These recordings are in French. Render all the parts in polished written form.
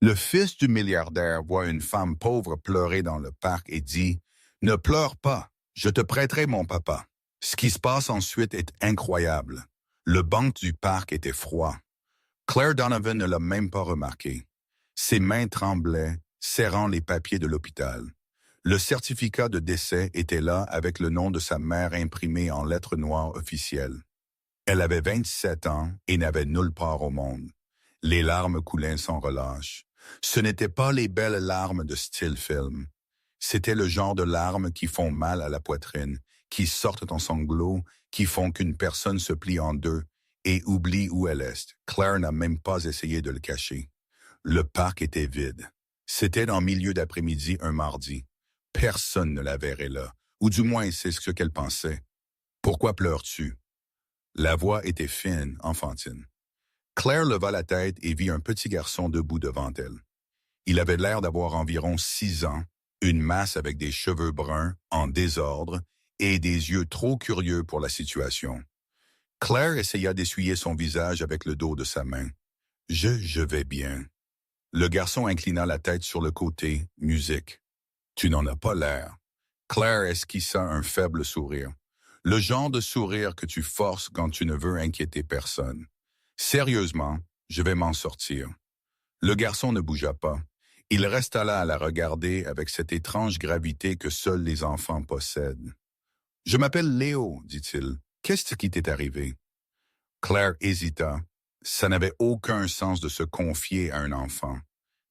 Le fils du milliardaire voit une femme pauvre pleurer dans le parc et dit « Ne pleure pas, je te prêterai mon papa ». Ce qui se passe ensuite est incroyable. Le banc du parc était froid. Claire Donovan ne l'a même pas remarqué. Ses mains tremblaient, serrant les papiers de l'hôpital. Le certificat de décès était là avec le nom de sa mère imprimé en lettres noires officielles. Elle avait 27 ans et n'avait nulle part au monde. Les larmes coulaient sans relâche. Ce n'étaient pas les belles larmes de style film. C'était le genre de larmes qui font mal à la poitrine, qui sortent en sanglots, qui font qu'une personne se plie en deux et oublie où elle est. Claire n'a même pas essayé de le cacher. Le parc était vide. C'était en milieu d'après-midi un mardi. Personne ne la verrait là, ou du moins c'est ce qu'elle pensait. Pourquoi pleures-tu? La voix était fine, enfantine. Claire leva la tête et vit un petit garçon debout devant elle. Il avait l'air d'avoir environ 6 ans, une masse avec des cheveux bruns en désordre et des yeux trop curieux pour la situation. Claire essaya d'essuyer son visage avec le dos de sa main. Je vais bien. Le garçon inclina la tête sur le côté, musique. Tu n'en as pas l'air. Claire esquissa un faible sourire. Le genre de sourire que tu forces quand tu ne veux inquiéter personne. Sérieusement, je vais m'en sortir. Le garçon ne bougea pas. Il resta là à la regarder avec cette étrange gravité que seuls les enfants possèdent. « Je m'appelle Léo, dit-il. Qu'est-ce qui t'est arrivé? » Claire hésita. Ça n'avait aucun sens de se confier à un enfant.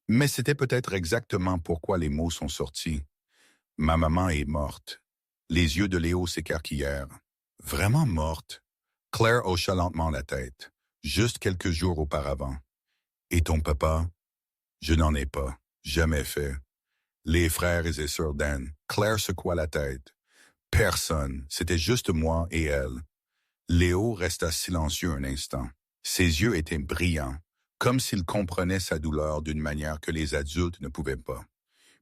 Mais c'était peut-être exactement pourquoi les mots sont sortis. « Ma maman est morte. » Les yeux de Léo s'écarquillèrent. « Vraiment morte? » Claire hocha lentement la tête. « Juste quelques jours auparavant. »« Et ton papa? » »« Je n'en ai pas. Jamais fait. » Les frères et sœurs d'Anne. Claire secoua la tête. « Personne. C'était juste moi et elle. » Léo resta silencieux un instant. Ses yeux étaient brillants, comme s'il comprenait sa douleur d'une manière que les adultes ne pouvaient pas.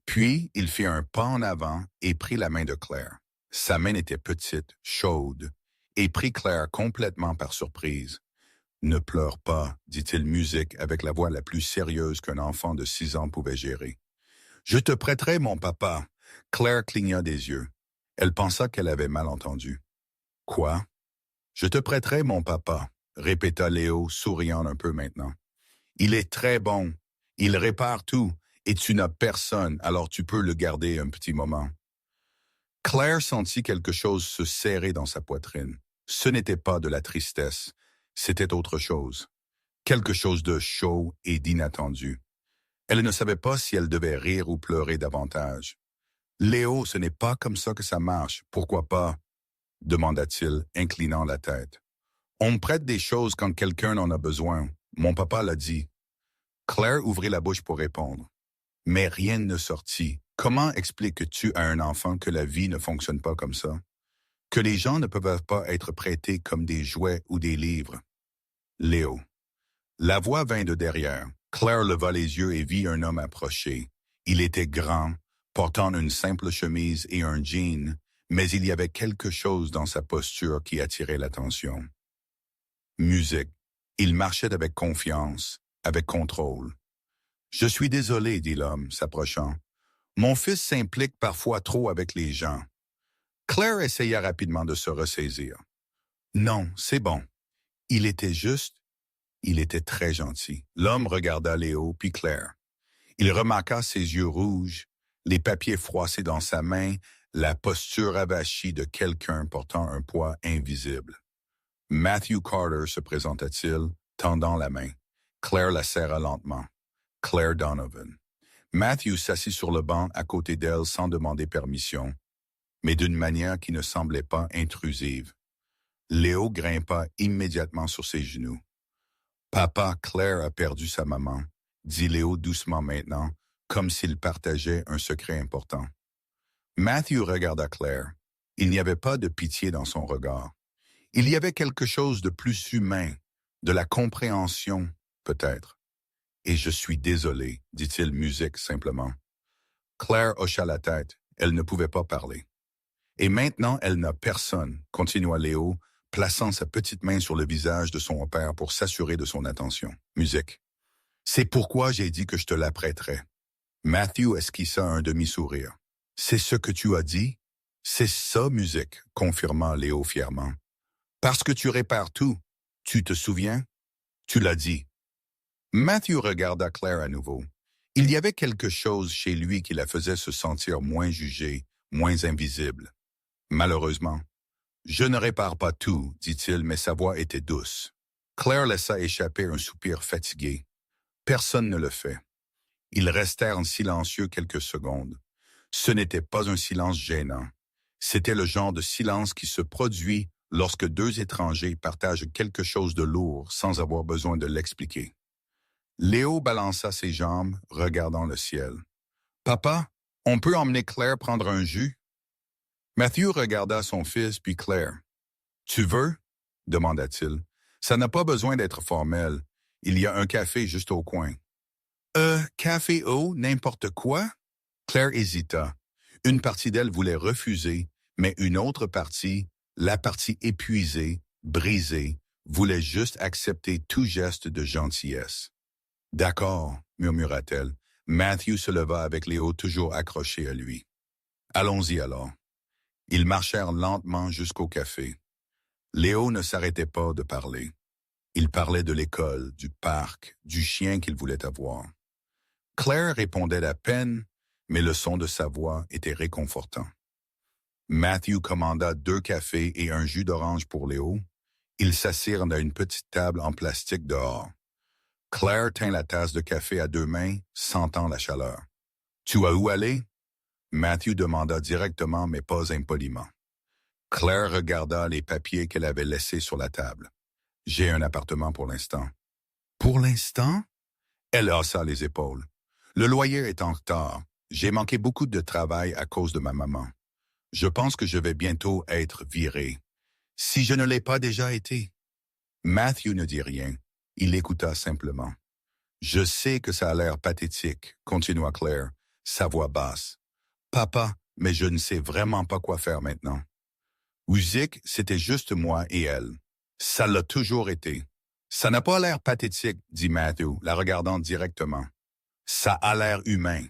Puis, il fit un pas en avant et prit la main de Claire. Sa main était petite, chaude, et prit Claire complètement par surprise. « Ne pleure pas, dit-il musique avec la voix la plus sérieuse qu'un enfant de 6 ans pouvait gérer. « Je te prêterai mon papa. » Claire cligna des yeux. Elle pensa qu'elle avait mal entendu. « Quoi? »« Je te prêterai mon papa, » répéta Léo, souriant un peu maintenant. « Il est très bon. Il répare tout, et tu n'as personne, alors tu peux le garder un petit moment. » Claire sentit quelque chose se serrer dans sa poitrine. Ce n'était pas de la tristesse, c'était autre chose. Quelque chose de chaud et d'inattendu. Elle ne savait pas si elle devait rire ou pleurer davantage. « Léo, ce n'est pas comme ça que ça marche, pourquoi pas? » demanda-t-il, inclinant la tête. « On me prête des choses quand quelqu'un en a besoin. Mon papa l'a dit. » Claire ouvrit la bouche pour répondre. Mais rien ne sortit. Comment expliques-tu à un enfant que la vie ne fonctionne pas comme ça? Que les gens ne peuvent pas être prêtés comme des jouets ou des livres? Léo. La voix vint de derrière. Claire leva les yeux et vit un homme approcher. Il était grand, portant une simple chemise et un jean, mais il y avait quelque chose dans sa posture qui attirait l'attention. Musique. Il marchait avec confiance, avec contrôle. « Je suis désolé, dit l'homme, s'approchant. Mon fils s'implique parfois trop avec les gens. » Claire essaya rapidement de se ressaisir. « Non, c'est bon. Il était juste. Il était très gentil. » L'homme regarda Léo puis Claire. Il remarqua ses yeux rouges, les papiers froissés dans sa main, la posture avachie de quelqu'un portant un poids invisible. « Matthew Carter, se présenta-t-il, tendant la main. Claire la serra lentement. Claire Donovan. Matthew s'assit sur le banc à côté d'elle sans demander permission, mais d'une manière qui ne semblait pas intrusive. Léo grimpa immédiatement sur ses genoux. « Papa, Claire a perdu sa maman, » dit Léo doucement maintenant, comme s'il partageait un secret important. Matthew regarda Claire. Il n'y avait pas de pitié dans son regard. Il y avait quelque chose de plus humain, de la compréhension, peut-être. « Et je suis désolé, dit-il musique simplement. Claire hocha la tête. Elle ne pouvait pas parler. « Et maintenant, elle n'a personne, continua Léo, plaçant sa petite main sur le visage de son père pour s'assurer de son attention. Musique. C'est pourquoi j'ai dit que je te la prêterais. Matthew esquissa un demi-sourire. C'est ce que tu as dit? C'est ça, musique, confirma Léo fièrement. Parce que tu répares tout. Tu te souviens? Tu l'as dit. Matthew regarda Claire à nouveau. Il y avait quelque chose chez lui qui la faisait se sentir moins jugée, moins invisible. Malheureusement. Je ne répare pas tout, dit-il, mais sa voix était douce. Claire laissa échapper un soupir fatigué. Personne ne le fait. Ils restèrent silencieux quelques secondes. Ce n'était pas un silence gênant. C'était le genre de silence qui se produit lorsque deux étrangers partagent quelque chose de lourd sans avoir besoin de l'expliquer. Léo balança ses jambes, regardant le ciel. « Papa, on peut emmener Claire prendre un jus? » Matthew regarda son fils puis Claire. « Tu veux? » demanda-t-il. « Ça n'a pas besoin d'être formel. Il y a un café juste au coin. » Café eau, n'importe quoi? » Claire hésita. Une partie d'elle voulait refuser, mais une autre partie, la partie épuisée, brisée, voulait juste accepter tout geste de gentillesse. « D'accord, » murmura-t-elle. Matthew se leva avec Léo toujours accroché à lui. « Allons-y alors. » Ils marchèrent lentement jusqu'au café. Léo ne s'arrêtait pas de parler. Il parlait de l'école, du parc, du chien qu'il voulait avoir. Claire répondait à peine, mais le son de sa voix était réconfortant. Matthew commanda 2 cafés et un jus d'orange pour Léo. Ils s'assirent à une petite table en plastique dehors. Claire tint la tasse de café à 2 mains, sentant la chaleur. « Tu as où aller? » Matthew demanda directement, mais pas impoliment. Claire regarda les papiers qu'elle avait laissés sur la table. « J'ai un appartement pour l'instant. »« Pour l'instant? » Elle haussa les épaules. « Le loyer est en retard. J'ai manqué beaucoup de travail à cause de ma maman. Je pense que je vais bientôt être viré. Si je ne l'ai pas déjà été. » Matthew ne dit rien. Il écouta simplement. « Je sais que ça a l'air pathétique, » continua Claire, sa voix basse. « Papa, mais je ne sais vraiment pas quoi faire maintenant. » Usyk, c'était juste moi et elle. Ça l'a toujours été. « Ça n'a pas l'air pathétique, » dit Matthew, la regardant directement. « Ça a l'air humain. »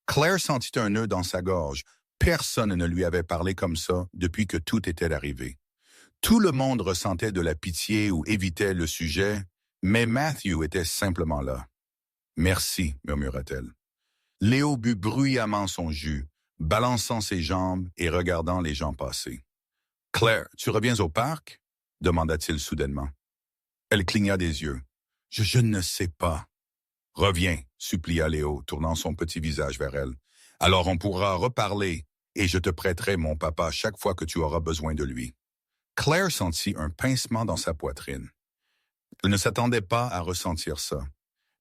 Claire sentit un nœud dans sa gorge. Personne ne lui avait parlé comme ça depuis que tout était arrivé. Tout le monde ressentait de la pitié ou évitait le sujet, mais Matthew était simplement là. « Merci, » murmura-t-elle. Léo but bruyamment son jus, balançant ses jambes et regardant les gens passer. « Claire, tu reviens au parc? » demanda-t-il soudainement. Elle cligna des yeux. « Je ne sais pas. »« Reviens, » supplia Léo, tournant son petit visage vers elle. « Alors on pourra reparler, et je te prêterai mon papa chaque fois que tu auras besoin de lui. » Claire sentit un pincement dans sa poitrine. Elle ne s'attendait pas à ressentir ça.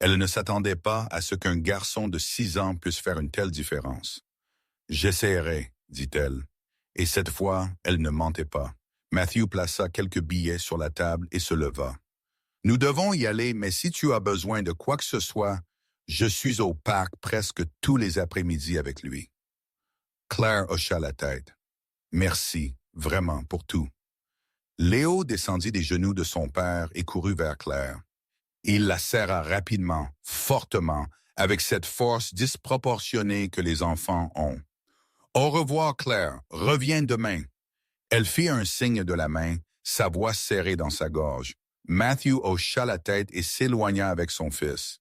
Elle ne s'attendait pas à ce qu'un garçon de 6 ans puisse faire une telle différence. « J'essaierai, » dit-elle. Et cette fois, elle ne mentait pas. Matthew plaça quelques billets sur la table et se leva. « Nous devons y aller, mais si tu as besoin de quoi que ce soit, je suis au parc presque tous les après-midi avec lui. » Claire hocha la tête. « Merci, vraiment, pour tout. » Léo descendit des genoux de son père et courut vers Claire. Il la serra rapidement, fortement, avec cette force disproportionnée que les enfants ont. « Au revoir, Claire. Reviens demain. » Elle fit un signe de la main, sa voix serrée dans sa gorge. Matthew hocha la tête et s'éloigna avec son fils.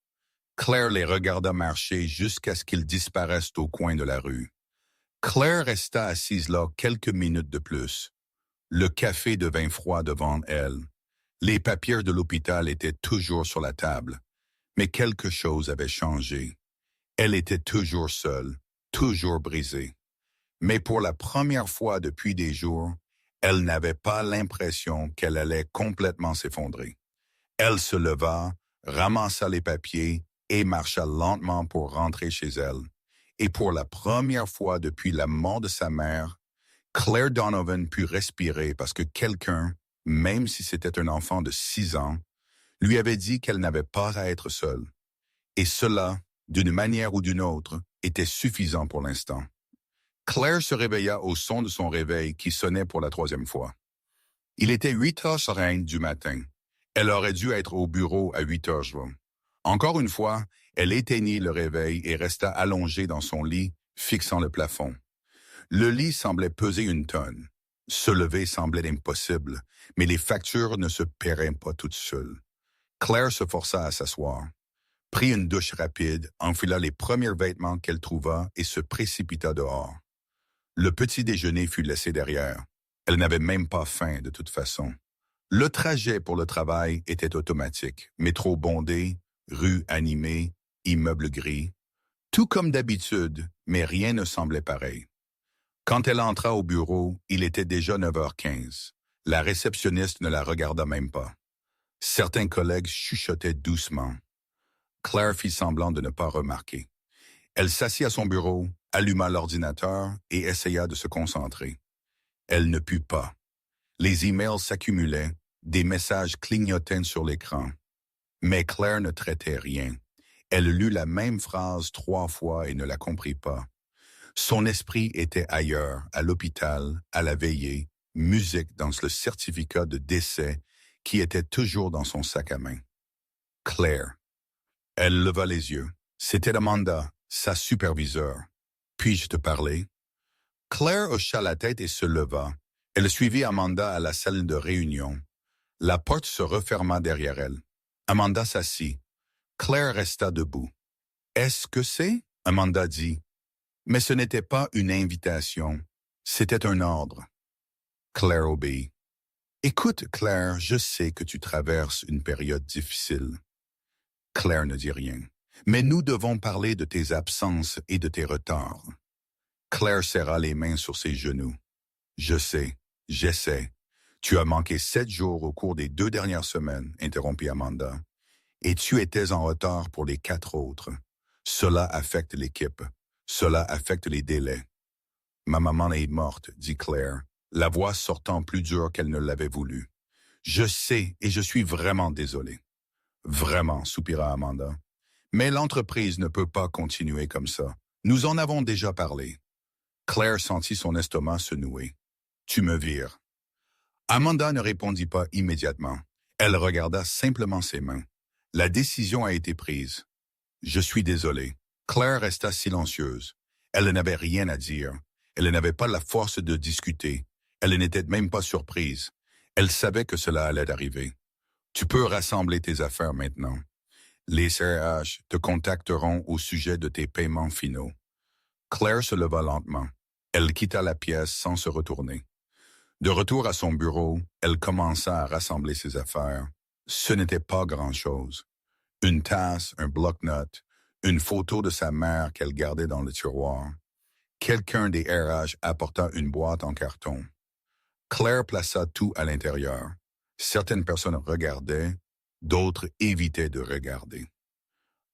Claire les regarda marcher jusqu'à ce qu'ils disparaissent au coin de la rue. Claire resta assise là quelques minutes de plus. Le café devint froid devant elle. Les papiers de l'hôpital étaient toujours sur la table. Mais quelque chose avait changé. Elle était toujours seule, toujours brisée. Mais pour la première fois depuis des jours, elle n'avait pas l'impression qu'elle allait complètement s'effondrer. Elle se leva, ramassa les papiers et marcha lentement pour rentrer chez elle. Et pour la première fois depuis la mort de sa mère, Claire Donovan put respirer parce que quelqu'un, même si c'était un enfant de 6 ans, lui avait dit qu'elle n'avait pas à être seule. Et cela, d'une manière ou d'une autre, était suffisant pour l'instant. Claire se réveilla au son de son réveil qui sonnait pour la 3e fois. Il était 8h05 du matin. Elle aurait dû être au bureau à 8h20. Encore une fois, elle éteignit le réveil et resta allongée dans son lit, fixant le plafond. Le lit semblait peser une tonne. Se lever semblait impossible, mais les factures ne se paieraient pas toutes seules. Claire se força à s'asseoir, prit une douche rapide, enfila les premiers vêtements qu'elle trouva et se précipita dehors. Le petit déjeuner fut laissé derrière. Elle n'avait même pas faim de toute façon. Le trajet pour le travail était automatique. Métro bondé, rue animée, immeuble gris. Tout comme d'habitude, mais rien ne semblait pareil. Quand elle entra au bureau, il était déjà 9h15. La réceptionniste ne la regarda même pas. Certains collègues chuchotaient doucement. Claire fit semblant de ne pas remarquer. Elle s'assit à son bureau, alluma l'ordinateur et essaya de se concentrer. Elle ne put pas. Les emails s'accumulaient, des messages clignotaient sur l'écran. Mais Claire ne traitait rien. Elle lut la même phrase 3 fois et ne la comprit pas. Son esprit était ailleurs, à l'hôpital, à la veillée, musique dans le certificat de décès qui était toujours dans son sac à main. Claire. Elle leva les yeux. C'était Amanda, sa superviseure. Puis-je te parler? Claire hocha la tête et se leva. Elle suivit Amanda à la salle de réunion. La porte se referma derrière elle. Amanda s'assit. Claire resta debout. « Est-ce que c'est? » Amanda dit. Mais ce n'était pas une invitation. C'était un ordre. Claire obéit. « Écoute, Claire, je sais que tu traverses une période difficile. » Claire ne dit rien. « Mais nous devons parler de tes absences et de tes retards. » Claire serra les mains sur ses genoux. « Je sais, j'essaie. Tu as manqué 7 jours au cours des 2 dernières semaines, interrompit Amanda. Et tu étais en retard pour les 4 autres. Cela affecte l'équipe. Cela affecte les délais. Ma maman est morte, dit Claire, la voix sortant plus dure qu'elle ne l'avait voulu. Je sais et je suis vraiment désolée. Vraiment, soupira Amanda. Mais l'entreprise ne peut pas continuer comme ça. Nous en avons déjà parlé. Claire sentit son estomac se nouer. Tu me vires. Amanda ne répondit pas immédiatement. Elle regarda simplement ses mains. La décision a été prise. Je suis désolé. Claire resta silencieuse. Elle n'avait rien à dire. Elle n'avait pas la force de discuter. Elle n'était même pas surprise. Elle savait que cela allait arriver. Tu peux rassembler tes affaires maintenant. Les CRH te contacteront au sujet de tes paiements finaux. Claire se leva lentement. Elle quitta la pièce sans se retourner. De retour à son bureau, elle commença à rassembler ses affaires. Ce n'était pas grand-chose. Une tasse, un bloc-notes, une photo de sa mère qu'elle gardait dans le tiroir. Quelqu'un des RH apporta une boîte en carton. Claire plaça tout à l'intérieur. Certaines personnes regardaient, d'autres évitaient de regarder.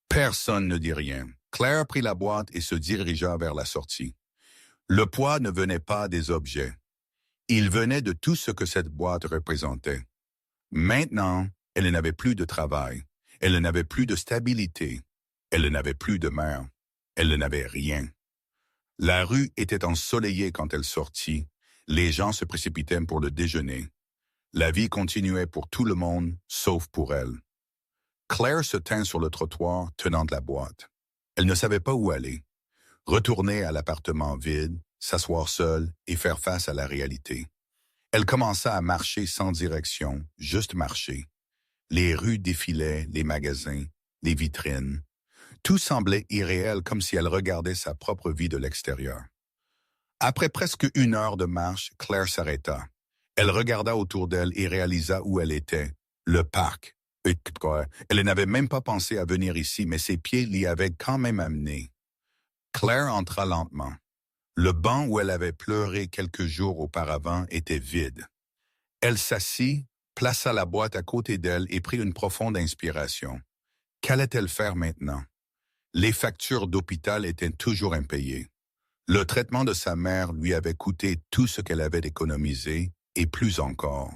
Personne ne dit rien. Claire prit la boîte et se dirigea vers la sortie. Le poids ne venait pas des objets. Il venait de tout ce que cette boîte représentait. Maintenant, elle n'avait plus de travail. Elle n'avait plus de stabilité. Elle n'avait plus de mère. Elle n'avait rien. La rue était ensoleillée quand elle sortit. Les gens se précipitaient pour le déjeuner. La vie continuait pour tout le monde, sauf pour elle. Claire se tint sur le trottoir, tenant la boîte. Elle ne savait pas où aller. Retourner à l'appartement vide, s'asseoir seule et faire face à la réalité. Elle commença à marcher sans direction, juste marcher. Les rues défilaient, les magasins, les vitrines. Tout semblait irréel comme si elle regardait sa propre vie de l'extérieur. Après presque 1 heure de marche, Claire s'arrêta. Elle regarda autour d'elle et réalisa où elle était. Le parc. Elle n'avait même pas pensé à venir ici, mais ses pieds l'y avaient quand même amenée. Claire entra lentement. Le banc où elle avait pleuré quelques jours auparavant était vide. Elle s'assit, plaça la boîte à côté d'elle et prit une profonde inspiration. Qu'allait-elle faire maintenant? Les factures d'hôpital étaient toujours impayées. Le traitement de sa mère lui avait coûté tout ce qu'elle avait économisé et plus encore.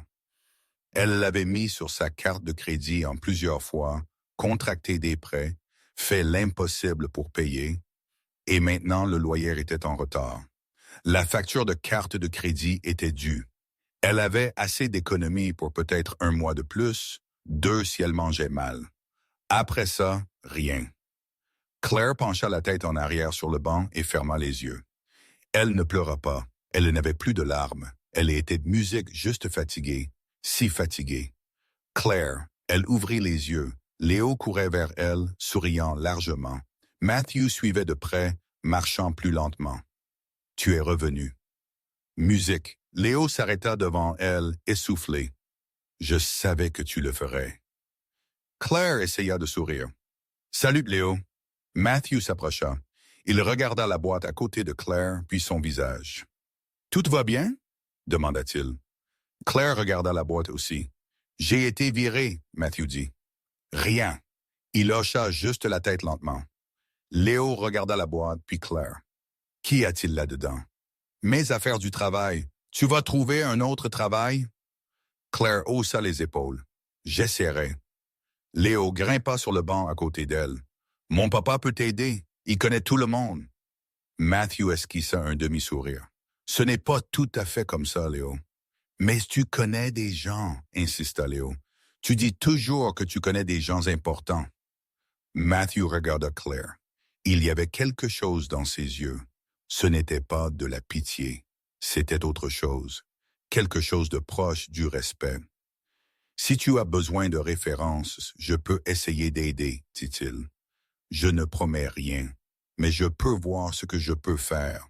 Elle l'avait mis sur sa carte de crédit en plusieurs fois, contracté des prêts, fait l'impossible pour payer, et maintenant le loyer était en retard. La facture de carte de crédit était due. Elle avait assez d'économies pour peut-être 1 mois de plus, 2 si elle mangeait mal. Après ça, rien. Claire pencha la tête en arrière sur le banc et ferma les yeux. Elle ne pleura pas. Elle n'avait plus de larmes. Elle était de musique juste fatiguée. Si fatiguée. Claire, elle ouvrit les yeux. Léo courait vers elle, souriant largement. Matthew suivait de près, marchant plus lentement. « Tu es revenu. » Musique. Léo s'arrêta devant elle, essoufflé. « Je savais que tu le ferais. » Claire essaya de sourire. « Salut, Léo. » Matthew s'approcha. Il regarda la boîte à côté de Claire, puis son visage. « Tout va bien? » demanda-t-il. Claire regarda la boîte aussi. « J'ai été viré, » Matthew dit. « Rien. » Il hocha juste la tête lentement. Léo regarda la boîte, puis Claire. « Qu'y a-t-il là-dedans? »« Mes affaires du travail. Tu vas trouver un autre travail? » Claire haussa les épaules. « J'essaierai. » Léo grimpa sur le banc à côté d'elle. « Mon papa peut t'aider. Il connaît tout le monde. » Matthew esquissa un demi-sourire. « Ce n'est pas tout à fait comme ça, Léo. »« Mais tu connais des gens, » insista Léo. « Tu dis toujours que tu connais des gens importants. » Matthew regarda Claire. Il y avait quelque chose dans ses yeux. Ce n'était pas de la pitié. C'était autre chose. Quelque chose de proche du respect. « Si tu as besoin de références, je peux essayer d'aider, » dit-il. « Je ne promets rien, mais je peux voir ce que je peux faire. »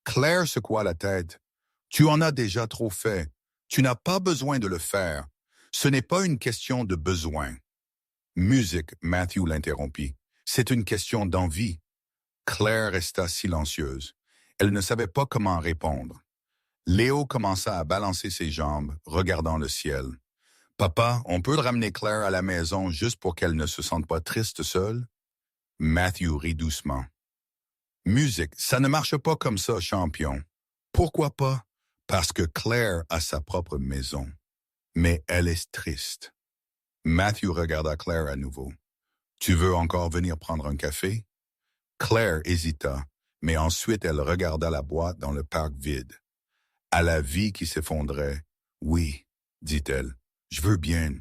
Claire secoua la tête. « Tu en as déjà trop fait. Tu n'as pas besoin de le faire. Ce n'est pas une question de besoin. » Musique, Matthew l'interrompit. « C'est une question d'envie. » Claire resta silencieuse. Elle ne savait pas comment répondre. Léo commença à balancer ses jambes, regardant le ciel. « Papa, on peut ramener Claire à la maison juste pour qu'elle ne se sente pas triste seule? » Matthew rit doucement. « Musique, ça ne marche pas comme ça, champion. »« Pourquoi pas? » »« Parce que Claire a sa propre maison. Mais elle est triste. » Matthew regarda Claire à nouveau. « Tu veux encore venir prendre un café? » Claire hésita, mais ensuite elle regarda la boîte dans le parc vide. À la vie qui s'effondrait. « Oui, » dit-elle, « je veux bien. »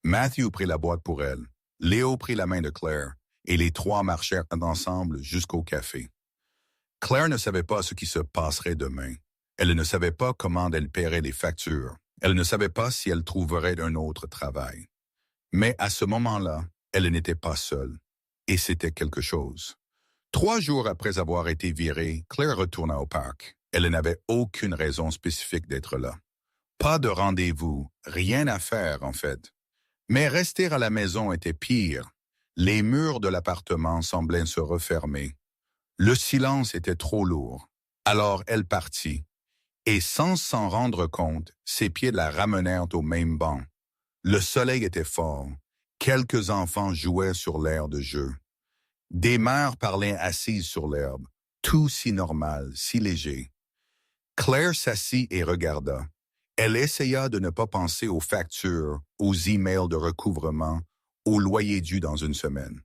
Matthew prit la boîte pour elle. Léo prit la main de Claire, et les trois marchèrent ensemble jusqu'au café. Claire ne savait pas ce qui se passerait demain. Elle ne savait pas comment elle paierait les factures. Elle ne savait pas si elle trouverait un autre travail. Mais à ce moment-là, elle n'était pas seule. Et c'était quelque chose. 3 jours après avoir été virée, Claire retourna au parc. Elle n'avait aucune raison spécifique d'être là. Pas de rendez-vous, rien à faire en fait. Mais rester à la maison était pire. Les murs de l'appartement semblaient se refermer. Le silence était trop lourd. Alors elle partit. Et sans s'en rendre compte, ses pieds la ramenèrent au même banc. Le soleil était fort. Quelques enfants jouaient sur l'aire de jeu. Des mères parlaient assises sur l'herbe. Tout si normal, si léger. Claire s'assit et regarda. Elle essaya de ne pas penser aux factures, aux emails de recouvrement, au loyer dû dans une semaine.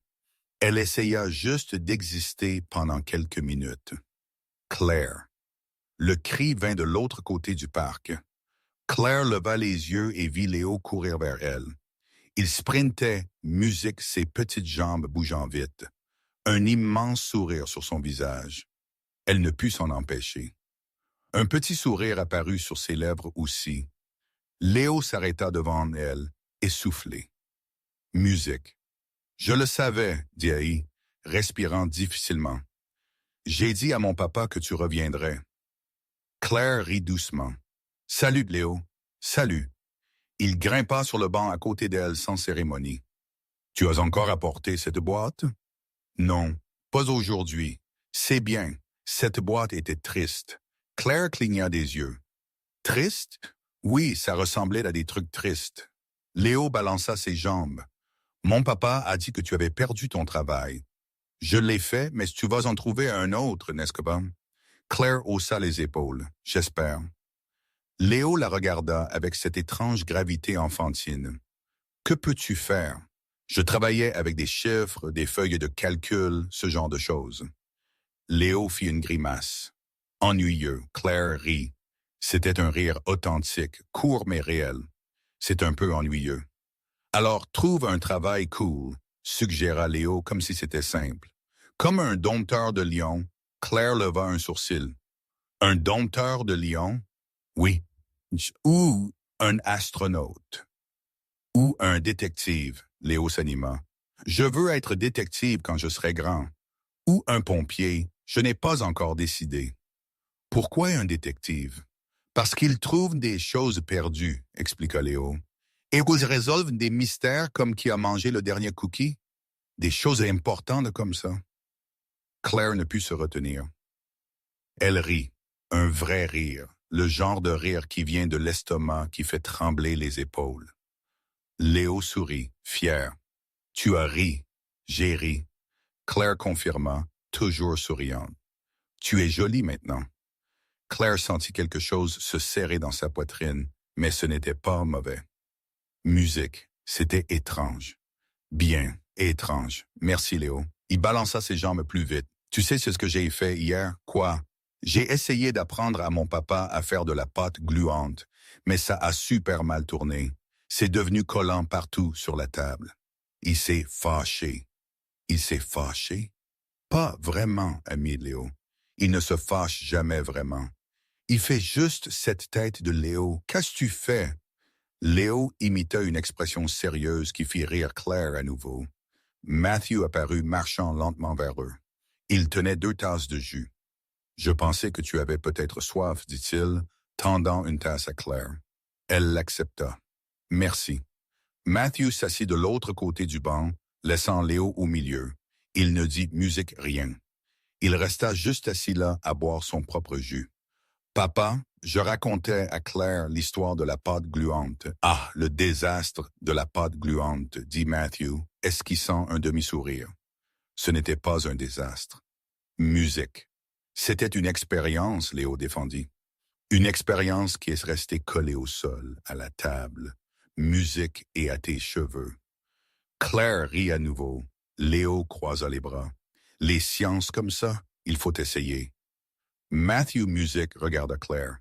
Elle essaya juste d'exister pendant quelques minutes. Claire. Le cri vint de l'autre côté du parc. Claire leva les yeux et vit Léo courir vers elle. Il sprintait, musique, ses petites jambes bougeant vite. Un immense sourire sur son visage. Elle ne put s'en empêcher. Un petit sourire apparut sur ses lèvres aussi. Léo s'arrêta devant elle, essoufflé. Musique. « Je le savais, dit Aïe, respirant difficilement. J'ai dit à mon papa que tu reviendrais. » Claire rit doucement. « Salut, Léo. Salut. » Il grimpa sur le banc à côté d'elle sans cérémonie. « Tu as encore apporté cette boîte? » « Non, pas aujourd'hui. C'est bien. Cette boîte était triste. » Claire cligna des yeux. « Triste? Oui, ça ressemblait à des trucs tristes. » Léo balança ses jambes. « Mon papa a dit que tu avais perdu ton travail. »« Je l'ai fait, mais tu vas en trouver un autre, n'est-ce pas? » Claire haussa les épaules. « J'espère. » Léo la regarda avec cette étrange gravité enfantine. « Que peux-tu faire? » Je travaillais avec des chiffres, des feuilles de calcul, ce genre de choses. Léo fit une grimace. Ennuyeux, Claire rit. C'était un rire authentique, court mais réel. C'est un peu ennuyeux. Alors trouve un travail cool, suggéra Léo comme si c'était simple. Comme un dompteur de lion, Claire leva un sourcil. Un dompteur de lion? Oui. Ou un astronaute. Ou un détective, Léo s'anima. Je veux être détective quand je serai grand. Ou un pompier, je n'ai pas encore décidé. Pourquoi un détective? Parce qu'il trouve des choses perdues, expliqua Léo. Et qu'ils résolvent des mystères comme qui a mangé le dernier cookie. Des choses importantes comme ça. Claire ne put se retenir. Elle rit, un vrai rire, le genre de rire qui vient de l'estomac qui fait trembler les épaules. Léo sourit, fier. Tu as ri, j'ai ri. Claire confirma, toujours souriante. Tu es jolie maintenant. Claire sentit quelque chose se serrer dans sa poitrine, mais ce n'était pas mauvais. Musique, c'était étrange. Bien, étrange. Merci Léo. Il balança ses jambes plus vite. Tu sais ce que j'ai fait hier? Quoi? J'ai essayé d'apprendre à mon papa à faire de la pâte gluante, mais ça a super mal tourné. C'est devenu collant partout sur la table. Il s'est fâché. Il s'est fâché? Pas vraiment, ami Léo. Il ne se fâche jamais vraiment. Il fait juste cette tête de Léo. Qu'as-tu tu fait? Léo imita une expression sérieuse qui fit rire Claire à nouveau. Matthew apparut marchant lentement vers eux. Il tenait 2 tasses de jus. Je pensais que tu avais peut-être soif, dit-il, tendant une tasse à Claire. Elle l'accepta. Merci. Matthew s'assit de l'autre côté du banc, laissant Léo au milieu. Il ne dit musique rien. Il resta juste assis là à boire son propre jus. Papa, je racontais à Claire l'histoire de la pâte gluante. Ah, le désastre de la pâte gluante, dit Matthew, esquissant un demi-sourire. Ce n'était pas un désastre. Musique. C'était une expérience, Léo défendit. Une expérience qui est restée collée au sol, à la table. Musique et à tes cheveux. Claire rit à nouveau. Léo croisa les bras. Les sciences comme ça, il faut essayer. Matthew Music regarda Claire.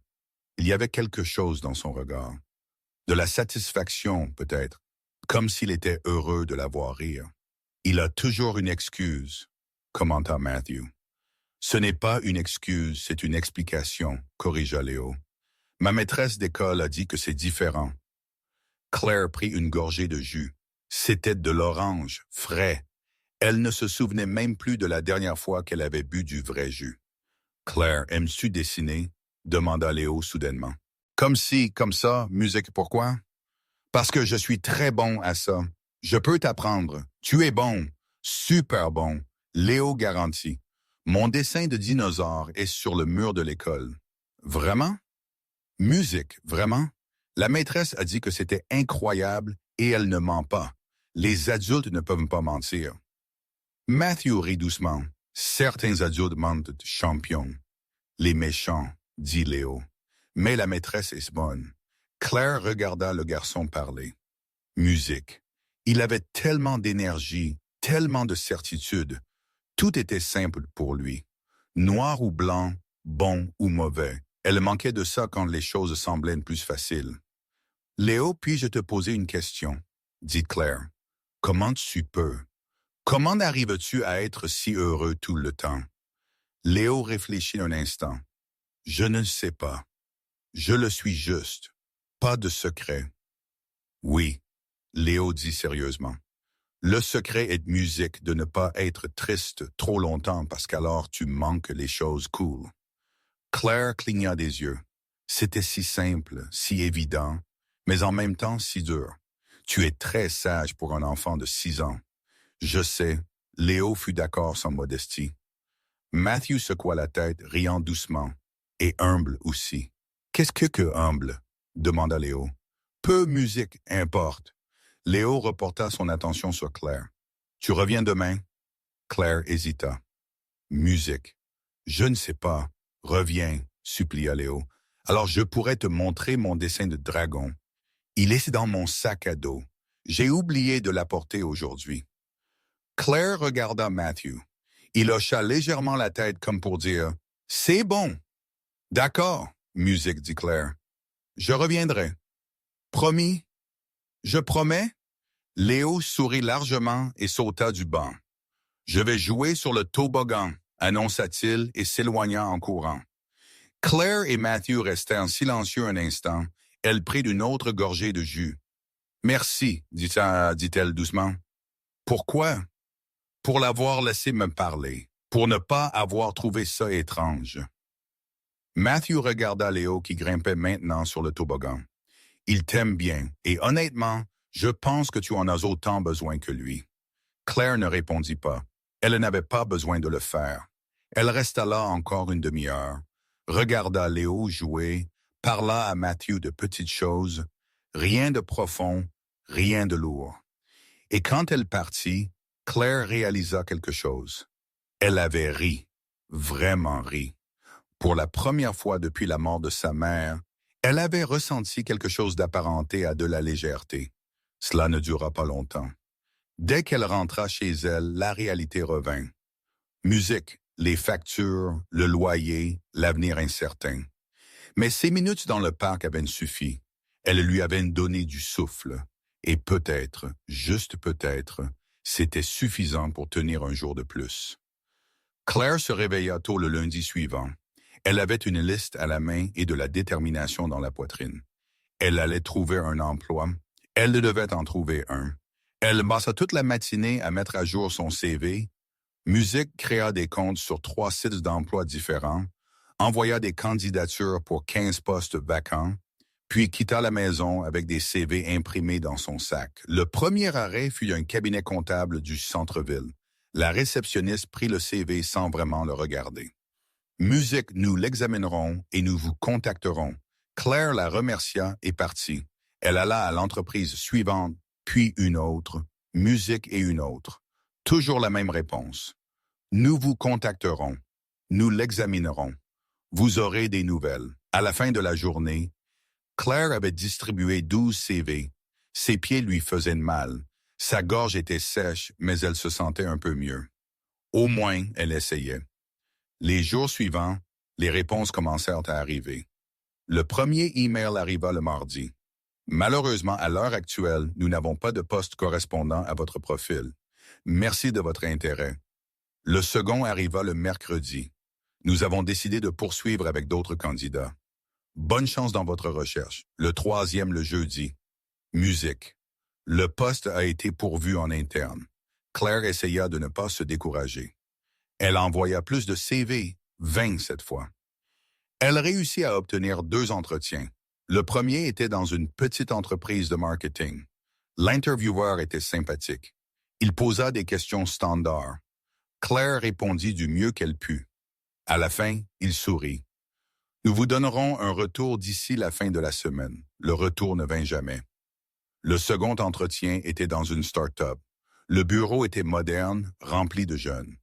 Il y avait quelque chose dans son regard. De la satisfaction, peut-être, comme s'il était heureux de la voir rire. Il a toujours une excuse, commenta Matthew. Ce n'est pas une excuse, c'est une explication, corrigea Léo. Ma maîtresse d'école a dit que c'est différent. Claire prit une gorgée de jus. C'était de l'orange, frais. Elle ne se souvenait même plus de la dernière fois qu'elle avait bu du vrai jus. Claire, aimes-tu dessiner? Demanda Léo soudainement. Comme si, comme ça, musique pourquoi? Parce que je suis très bon à ça. Je peux t'apprendre. Tu es bon. Super bon. Léo garantit. Mon dessin de dinosaure est sur le mur de l'école. Vraiment? Musique, vraiment? La maîtresse a dit que c'était incroyable et elle ne ment pas. Les adultes ne peuvent pas mentir. Matthew rit doucement. Certains adultes mentent champion. Les méchants, dit Léo. Mais la maîtresse est bonne. Claire regarda le garçon parler. Musique. Il avait tellement d'énergie, tellement de certitude. Tout était simple pour lui. Noir ou blanc, bon ou mauvais. Elle manquait de ça quand les choses semblaient plus faciles. Léo, puis-je te poser une question? Dit Claire. Comment tu peux? Comment arrives-tu à être si heureux tout le temps? Léo réfléchit un instant. Je ne sais pas. Je le suis juste. Pas de secret. Oui, Léo dit sérieusement. Le secret est de musique de ne pas être triste trop longtemps parce qu'alors tu manques les choses cool. Claire cligna des yeux. C'était si simple, si évident, mais en même temps si dur. Tu es très sage pour un enfant de 6 ans. Je sais, Léo fut d'accord sans modestie. Matthew secoua la tête, riant doucement, et humble aussi. Qu'est-ce que humble? Demanda Léo. Peu musique, importe. Léo reporta son attention sur Claire. Tu reviens demain? Claire hésita. Musique. Je ne sais pas. Reviens, supplia Léo. Alors je pourrais te montrer mon dessin de dragon. Il est dans mon sac à dos. J'ai oublié de l'apporter aujourd'hui. Claire regarda Matthew. Il hocha légèrement la tête comme pour dire « C'est bon ». « D'accord, musique, dit Claire. Je reviendrai. Promis? Je promets? Léo sourit largement et sauta du banc. Je vais jouer sur le toboggan, annonça-t-il et s'éloigna en courant. Claire et Matthew restèrent silencieux un instant. Elle prit une autre gorgée de jus. Merci, dit-elle doucement. Pourquoi? Pour l'avoir laissé me parler, pour ne pas avoir trouvé ça étrange. Matthew regarda Léo qui grimpait maintenant sur le toboggan. Il t'aime bien, et honnêtement, je pense que tu en as autant besoin que lui. Claire ne répondit pas. Elle n'avait pas besoin de le faire. Elle resta là encore une demi-heure, regarda Léo jouer, parla à Matthew de petites choses, rien de profond, rien de lourd. Et quand elle partit, Claire réalisa quelque chose. Elle avait ri, vraiment ri. Pour la première fois depuis la mort de sa mère, elle avait ressenti quelque chose d'apparenté à de la légèreté. Cela ne dura pas longtemps. Dès qu'elle rentra chez elle, la réalité revint. Musique, les factures, le loyer, l'avenir incertain. Mais ces minutes dans le parc avaient suffi. Elles lui avaient donné du souffle. Et peut-être, juste peut-être, c'était suffisant pour tenir un jour de plus. Claire se réveilla tôt le lundi suivant. Elle avait une liste à la main et de la détermination dans la poitrine. Elle allait trouver un emploi. Elle devait en trouver un. Elle passa toute la matinée à mettre à jour son CV. Musique créa des comptes sur 3 sites d'emploi différents, envoya des candidatures pour 15 postes vacants, puis quitta la maison avec des CV imprimés dans son sac. Le premier arrêt fut un cabinet comptable du centre-ville. La réceptionniste prit le CV sans vraiment le regarder. Musique, nous l'examinerons et nous vous contacterons. Claire la remercia et partit. Elle alla à l'entreprise suivante, puis une autre, Musique et une autre. Toujours la même réponse. Nous vous contacterons. Nous l'examinerons. Vous aurez des nouvelles. À la fin de la journée, Claire avait distribué 12 CV. Ses pieds lui faisaient mal. Sa gorge était sèche, mais elle se sentait un peu mieux. Au moins, elle essayait. Les jours suivants, les réponses commencèrent à arriver. Le premier email arriva le mardi. Malheureusement, à l'heure actuelle, nous n'avons pas de poste correspondant à votre profil. Merci de votre intérêt. Le second arriva le mercredi. Nous avons décidé de poursuivre avec d'autres candidats. Bonne chance dans votre recherche. Le troisième le jeudi. Musique. Le poste a été pourvu en interne. Claire essaya de ne pas se décourager. Elle envoya plus de CV, 20 cette fois. Elle réussit à obtenir 2 entretiens. Le premier était dans une petite entreprise de marketing. L'intervieweur était sympathique. Il posa des questions standards. Claire répondit du mieux qu'elle put. À la fin, il sourit. Nous vous donnerons un retour d'ici la fin de la semaine. Le retour ne vint jamais. Le second entretien était dans une start-up. Le bureau était moderne, rempli de jeunes.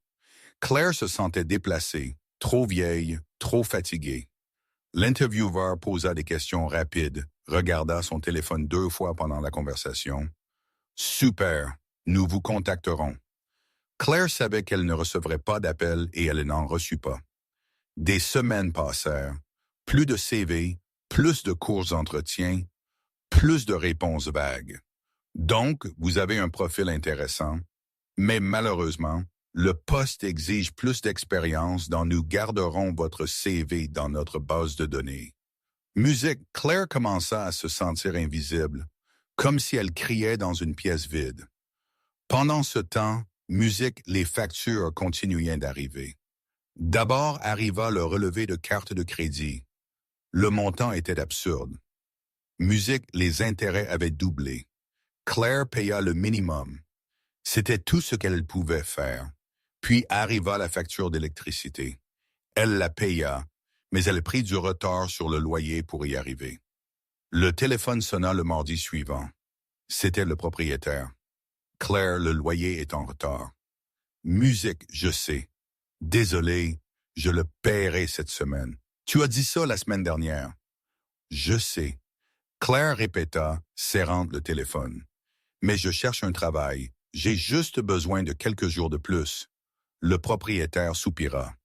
Claire se sentait déplacée, trop vieille, trop fatiguée. L'intervieweur posa des questions rapides, regarda son téléphone 2 fois pendant la conversation. Super, nous vous contacterons. Claire savait qu'elle ne recevrait pas d'appel et elle n'en reçut pas. Des semaines passèrent. Plus de CV, plus de courts entretiens, plus de réponses vagues. Donc, vous avez un profil intéressant, mais malheureusement, le poste exige plus d'expérience dont nous garderons votre CV dans notre base de données. Musique, Claire commença à se sentir invisible, comme si elle criait dans une pièce vide. Pendant ce temps, Musique, les factures continuaient d'arriver. D'abord arriva le relevé de carte de crédit. Le montant était absurde. Musique, les intérêts avaient doublé. Claire paya le minimum. C'était tout ce qu'elle pouvait faire. Puis arriva la facture d'électricité. Elle la paya, mais elle prit du retard sur le loyer pour y arriver. Le téléphone sonna le mardi suivant. C'était le propriétaire. Claire, le loyer est en retard. Musique, je sais. Désolé, je le paierai cette semaine. Tu as dit ça la semaine dernière. Je sais. Claire répéta, serrant le téléphone. Mais je cherche un travail. J'ai juste besoin de quelques jours de plus. Le propriétaire soupira.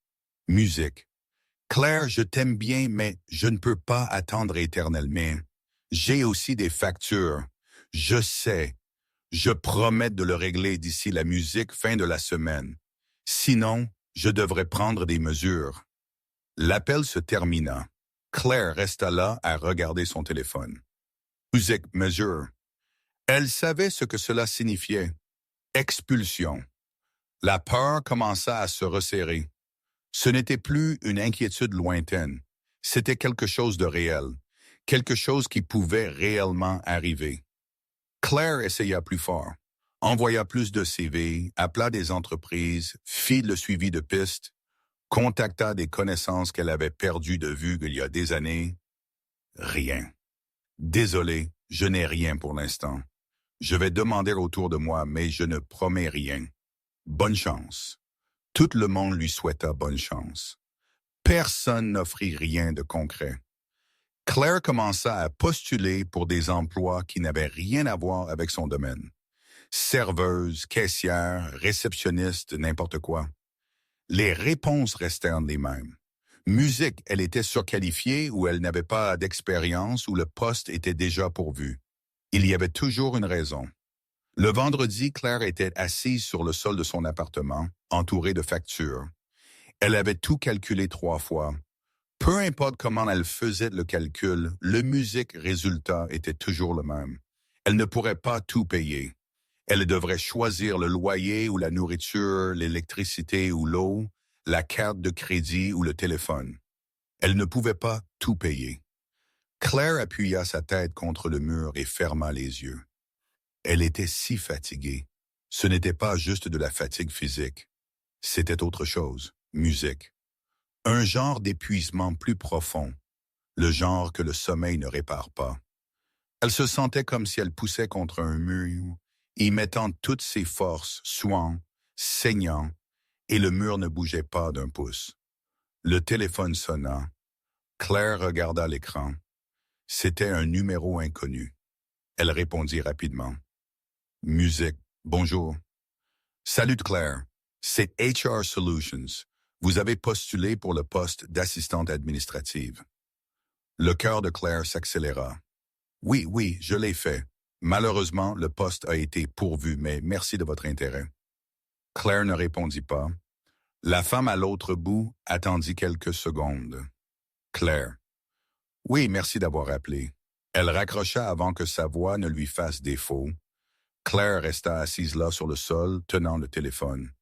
Musique. Claire, je t'aime bien, mais je ne peux pas attendre éternellement. J'ai aussi des factures. Je sais. Je promets de le régler d'ici la musique fin de la semaine. Sinon, je devrais prendre des mesures. L'appel se termina. Claire resta là à regarder son téléphone. Musique mesure. Elle savait ce que cela signifiait. Expulsion. La peur commença à se resserrer. Ce n'était plus une inquiétude lointaine. C'était quelque chose de réel. Quelque chose qui pouvait réellement arriver. Claire essaya plus fort. Envoya plus de CV, appela des entreprises, fit le suivi de pistes, contacta des connaissances qu'elle avait perdues de vue il y a des années. Rien. Désolé, je n'ai rien pour l'instant. Je vais demander autour de moi, mais je ne promets rien. Bonne chance. Tout le monde lui souhaita bonne chance. Personne n'offrit rien de concret. Claire commença à postuler pour des emplois qui n'avaient rien à voir avec son domaine. Serveuse, caissière, réceptionniste, n'importe quoi. Les réponses restèrent les mêmes. Musique, elle était surqualifiée ou elle n'avait pas d'expérience ou le poste était déjà pourvu. Il y avait toujours une raison. Le vendredi, Claire était assise sur le sol de son appartement, entourée de factures. Elle avait tout calculé 3 fois. Peu importe comment elle faisait le calcul, le musique résultat était toujours le même. Elle ne pourrait pas tout payer. Elle devrait choisir le loyer ou la nourriture, l'électricité ou l'eau, la carte de crédit ou le téléphone. Elle ne pouvait pas tout payer. Claire appuya sa tête contre le mur et ferma les yeux. Elle était si fatiguée. Ce n'était pas juste de la fatigue physique. C'était autre chose, musique. Un genre d'épuisement plus profond, le genre que le sommeil ne répare pas. Elle se sentait comme si elle poussait contre un mur, y mettant toutes ses forces, suant, saignant, et le mur ne bougeait pas d'un pouce. Le téléphone sonna. Claire regarda l'écran. C'était un numéro inconnu. Elle répondit rapidement. Musique, bonjour. Salut Claire, c'est HR Solutions. Vous avez postulé pour le poste d'assistante administrative. Le cœur de Claire s'accéléra. Oui, je l'ai fait. Malheureusement, le poste a été pourvu, mais merci de votre intérêt. Claire ne répondit pas. La femme à l'autre bout attendit quelques secondes. Claire. Oui, merci d'avoir appelé. Elle raccrocha avant que sa voix ne lui fasse défaut. Claire resta assise là sur le sol, tenant le téléphone.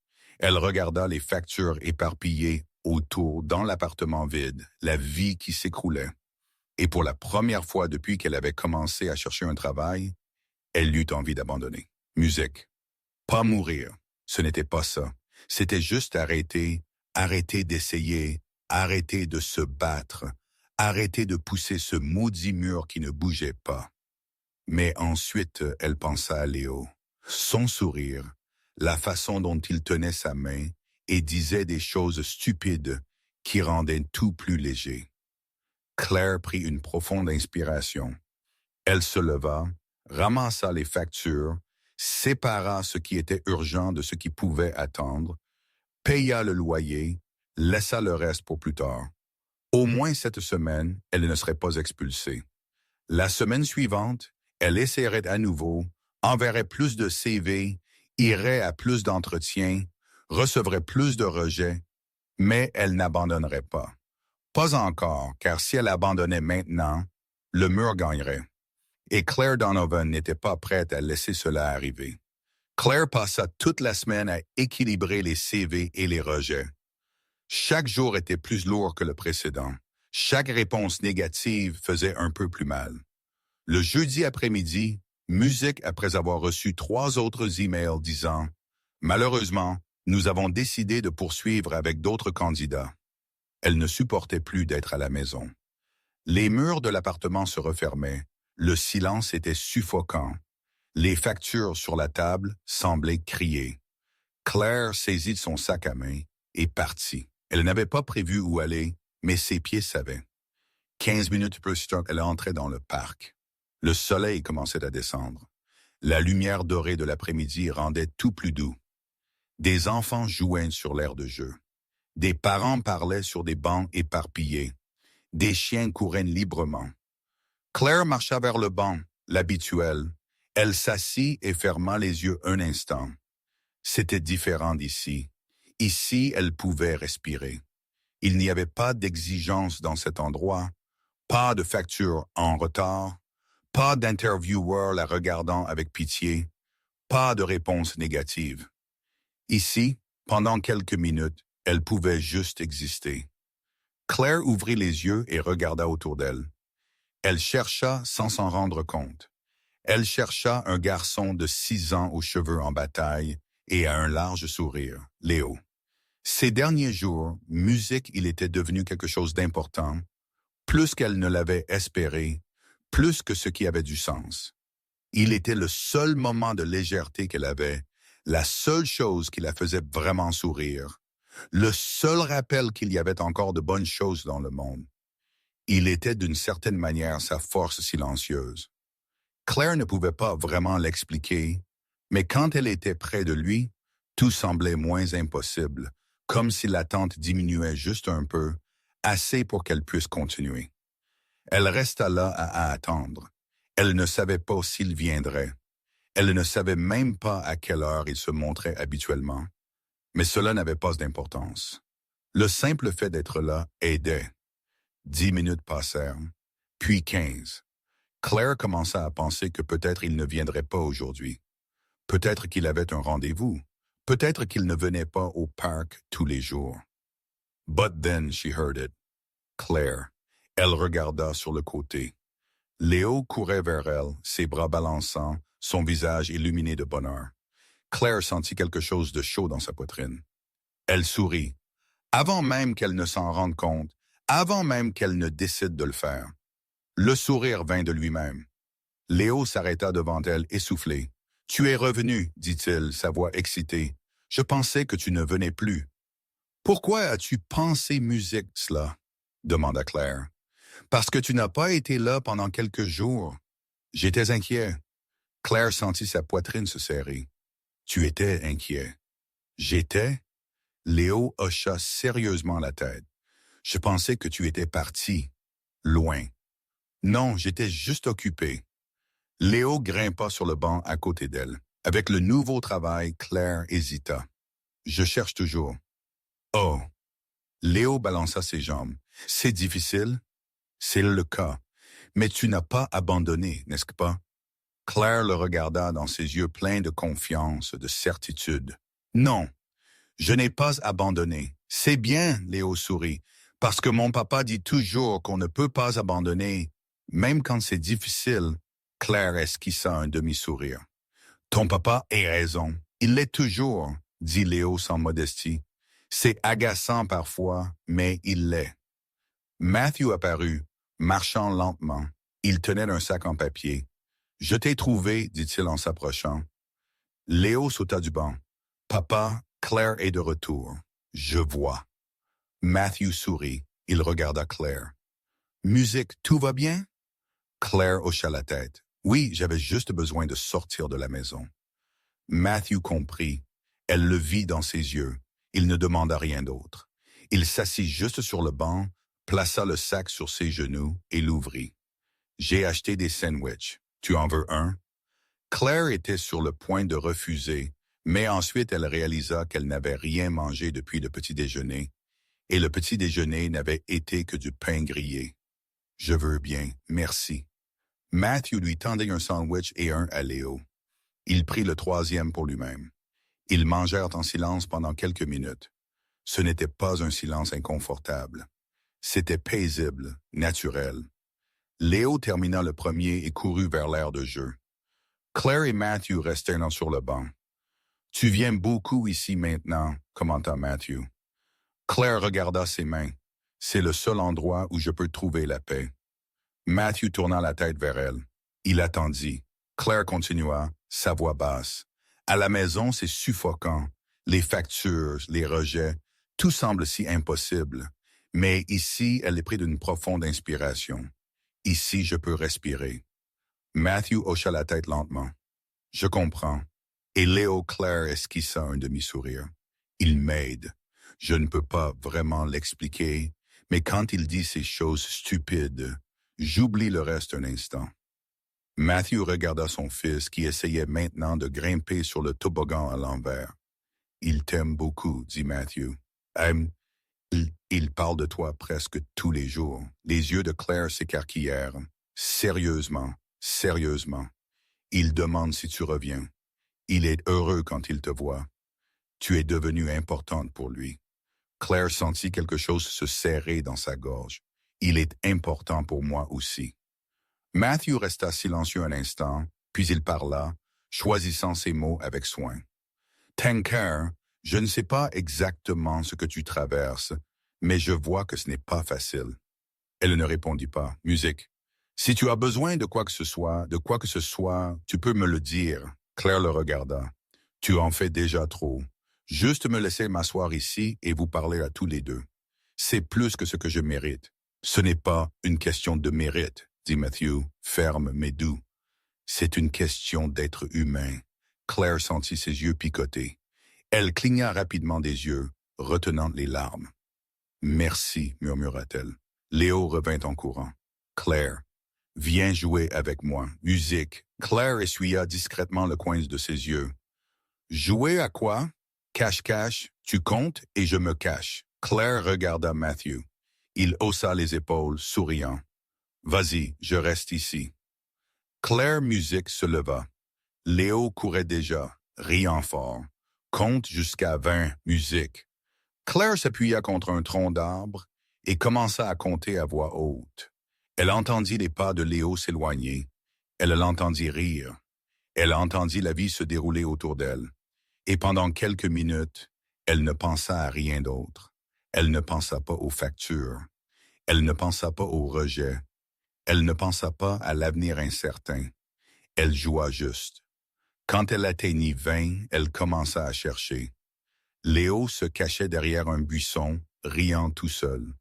Elle regarda les factures éparpillées autour dans l'appartement vide, la vie qui s'écroulait. Et pour la première fois depuis qu'elle avait commencé à chercher un travail, elle eut envie d'abandonner. Musique. Pas mourir. Ce n'était pas ça. C'était juste arrêter d'essayer, arrêter de se battre, arrêter de pousser ce maudit mur qui ne bougeait pas. Mais ensuite, elle pensa à Léo. Son sourire, la façon dont il tenait sa main et disait des choses stupides qui rendaient tout plus léger. Claire prit une profonde inspiration. Elle se leva, ramassa les factures, sépara ce qui était urgent de ce qui pouvait attendre, paya le loyer, laissa le reste pour plus tard. Au moins cette semaine, elle ne serait pas expulsée. La semaine suivante, elle essaierait à nouveau, enverrait plus de CV, irait à plus d'entretiens, recevrait plus de rejets, mais elle n'abandonnerait pas. Pas encore, car si elle abandonnait maintenant, le mur gagnerait. Et Claire Donovan n'était pas prête à laisser cela arriver. Claire passa toute la semaine à équilibrer les CV et les rejets. Chaque jour était plus lourd que le précédent. Chaque réponse négative faisait un peu plus mal. Le jeudi après-midi, musique après avoir reçu 3 autres emails disant « Malheureusement, nous avons décidé de poursuivre avec d'autres candidats. » Elle ne supportait plus d'être à la maison. Les murs de l'appartement se refermaient. Le silence était suffocant. Les factures sur la table semblaient crier. Claire saisit son sac à main et partit. Elle n'avait pas prévu où aller, mais ses pieds savaient. 15 minutes plus tard, elle entrait dans le parc. Le soleil commençait à descendre. La lumière dorée de l'après-midi rendait tout plus doux. Des enfants jouaient sur l'aire de jeu. Des parents parlaient sur des bancs éparpillés. Des chiens couraient librement. Claire marcha vers le banc, l'habituel, Elle s'assit et ferma les yeux un instant. C'était différent d'ici. Ici, elle pouvait respirer. Il n'y avait pas d'exigence dans cet endroit, pas de facture en retard, pas d'intervieweur la regardant avec pitié, pas de réponse négative. Ici, pendant quelques minutes, elle pouvait juste exister. Claire ouvrit les yeux et regarda autour d'elle. Elle chercha sans s'en rendre compte. Elle chercha un garçon de 6 ans aux cheveux en bataille et à un large sourire, Léo. Ces derniers jours, musique, il était devenu quelque chose d'important, plus qu'elle ne l'avait espéré, plus que ce qui avait du sens. Il était le seul moment de légèreté qu'elle avait, la seule chose qui la faisait vraiment sourire, le seul rappel qu'il y avait encore de bonnes choses dans le monde. Il était d'une certaine manière sa force silencieuse. Claire ne pouvait pas vraiment l'expliquer, mais quand elle était près de lui, tout semblait moins impossible, comme si l'attente diminuait juste un peu, assez pour qu'elle puisse continuer. Elle resta là à attendre. Elle ne savait pas s'il viendrait. Elle ne savait même pas à quelle heure il se montrait habituellement. Mais cela n'avait pas d'importance. Le simple fait d'être là aidait. 10 minutes passèrent, puis 15. Claire commença à penser que peut-être il ne viendrait pas aujourd'hui. Peut-être qu'il avait un rendez-vous. Peut-être qu'il ne venait pas au parc tous les jours. But then she heard it. Claire. Elle regarda sur le côté. Léo courait vers elle, ses bras balançants, son visage illuminé de bonheur. Claire sentit quelque chose de chaud dans sa poitrine. Elle sourit, avant même qu'elle ne s'en rende compte, avant même qu'elle ne décide de le faire. Le sourire vint de lui-même. Léo s'arrêta devant elle, essoufflé. « Tu es revenu, dit-il, sa voix excitée. Je pensais que tu ne venais plus. »« Pourquoi as-tu pensé musique, cela ?» demanda Claire. « Parce que tu n'as pas été là pendant quelques jours. J'étais inquiet. » Claire sentit sa poitrine se serrer. « Tu étais inquiet. »« J'étais ?» Léo hocha sérieusement la tête. « Je pensais que tu étais parti. Loin. »« Non, j'étais juste occupé. » Léo grimpa sur le banc à côté d'elle. Avec le nouveau travail, Claire hésita. « Je cherche toujours. »« Oh !» Léo balança ses jambes. « C'est difficile. C'est le cas. Mais tu n'as pas abandonné, n'est-ce pas? » Claire le regarda dans ses yeux pleins de confiance, de certitude. « Non, je n'ai pas abandonné. C'est bien, Léo sourit, parce que mon papa dit toujours qu'on ne peut pas abandonner, même quand c'est difficile. » Claire esquissa un demi-sourire. « Ton papa a raison. Il l'est toujours, » dit Léo sans modestie. « C'est agaçant parfois, mais il l'est. » Matthew apparut, marchant lentement. Il tenait un sac en papier. « Je t'ai trouvé, » dit-il en s'approchant. Léo sauta du banc. « Papa, Claire est de retour. Je vois. » Matthew sourit. Il regarda Claire. « Musique, tout va bien? » Claire hocha la tête. « Oui, j'avais juste besoin de sortir de la maison. » Matthew comprit. Elle le vit dans ses yeux. Il ne demanda rien d'autre. Il s'assit juste sur le banc, plaça le sac sur ses genoux et l'ouvrit. « J'ai acheté des sandwichs. Tu en veux un? » Claire était sur le point de refuser, mais ensuite elle réalisa qu'elle n'avait rien mangé depuis le petit déjeuner, et le petit déjeuner n'avait été que du pain grillé. « Je veux bien, merci. » Matthew lui tendit un sandwich et un à Léo. Il prit le troisième pour lui-même. Ils mangèrent en silence pendant quelques minutes. Ce n'était pas un silence inconfortable. C'était paisible, naturel. Léo termina le premier et courut vers l'aire de jeu. Claire et Matthew restèrent sur le banc. « Tu viens beaucoup ici maintenant, » commenta Matthew. Claire regarda ses mains. « C'est le seul endroit où je peux trouver la paix. » Matthew tourna la tête vers elle. Il attendit. Claire continua, sa voix basse. « À la maison, c'est suffocant. Les factures, les rejets, tout semble si impossible. Mais ici, elle est prise d'une profonde inspiration. Ici, je peux respirer. » Matthew hocha la tête lentement. « Je comprends. » Et Léo Claire esquissa un demi-sourire. « Il m'aide. Je ne peux pas vraiment l'expliquer, mais quand il dit ces choses stupides, j'oublie le reste un instant. » Matthew regarda son fils qui essayait maintenant de grimper sur le toboggan à l'envers. « Il t'aime beaucoup, » dit Matthew. « Il parle de toi presque tous les jours. » Les yeux de Claire s'écarquillèrent. « Sérieusement, sérieusement. Il demande si tu reviens. Il est heureux quand il te voit. Tu es devenue importante pour lui. » Claire sentit quelque chose se serrer dans sa gorge. « Il est important pour moi aussi. » Matthew resta silencieux un instant, puis il parla, choisissant ses mots avec soin. « Tanker, je ne sais pas exactement ce que tu traverses, mais je vois que ce n'est pas facile. » Elle ne répondit pas. « Musique. Si tu as besoin de quoi que ce soit, tu peux me le dire. » Claire le regarda. « Tu en fais déjà trop. Juste me laisser m'asseoir ici et vous parler à tous les deux. C'est plus que ce que je mérite. » « Ce n'est pas une question de mérite, » dit Matthew, ferme mais doux. « C'est une question d'être humain. » Claire sentit ses yeux picoter. Elle cligna rapidement des yeux, retenant les larmes. « Merci, murmura-t-elle. Léo revint en courant. « Claire, viens jouer avec moi. Musique. » Claire essuya discrètement le coin de ses yeux. « Jouer à quoi? Cache-cache, tu comptes et je me cache. » Claire regarda Matthew. Il haussa les épaules, souriant. « Vas-y, je reste ici. » Claire Musique se leva. Léo courait déjà, riant fort. « Compte jusqu'à 20, Musique. » Claire s'appuya contre un tronc d'arbre et commença à compter à voix haute. Elle entendit les pas de Léo s'éloigner. Elle l'entendit rire. Elle entendit la vie se dérouler autour d'elle. Et pendant quelques minutes, elle ne pensa à rien d'autre. Elle ne pensa pas aux factures. Elle ne pensa pas au rejet. Elle ne pensa pas à l'avenir incertain. Elle joua juste. Quand elle atteignit 20, elle commença à chercher. Léo se cachait derrière un buisson, riant tout seul.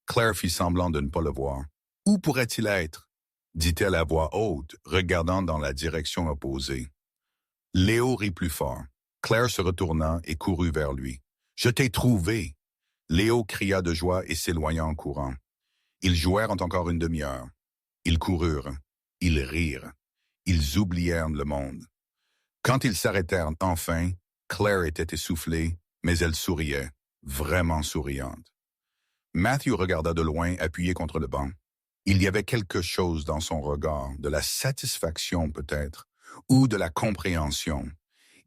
Claire fit semblant de ne pas le voir. « Où pourrait-il être? » dit-elle à voix haute, regardant dans la direction opposée. Léo rit plus fort. Claire se retourna et courut vers lui. « Je t'ai trouvé! » Léo cria de joie et s'éloigna en courant. Ils jouèrent encore une demi-heure. Ils coururent. Ils rirent. Ils oublièrent le monde. Quand ils s'arrêtèrent enfin, Claire était essoufflée, mais elle souriait, vraiment souriante. Matthew regarda de loin, appuyé contre le banc. Il y avait quelque chose dans son regard, de la satisfaction peut-être, ou de la compréhension.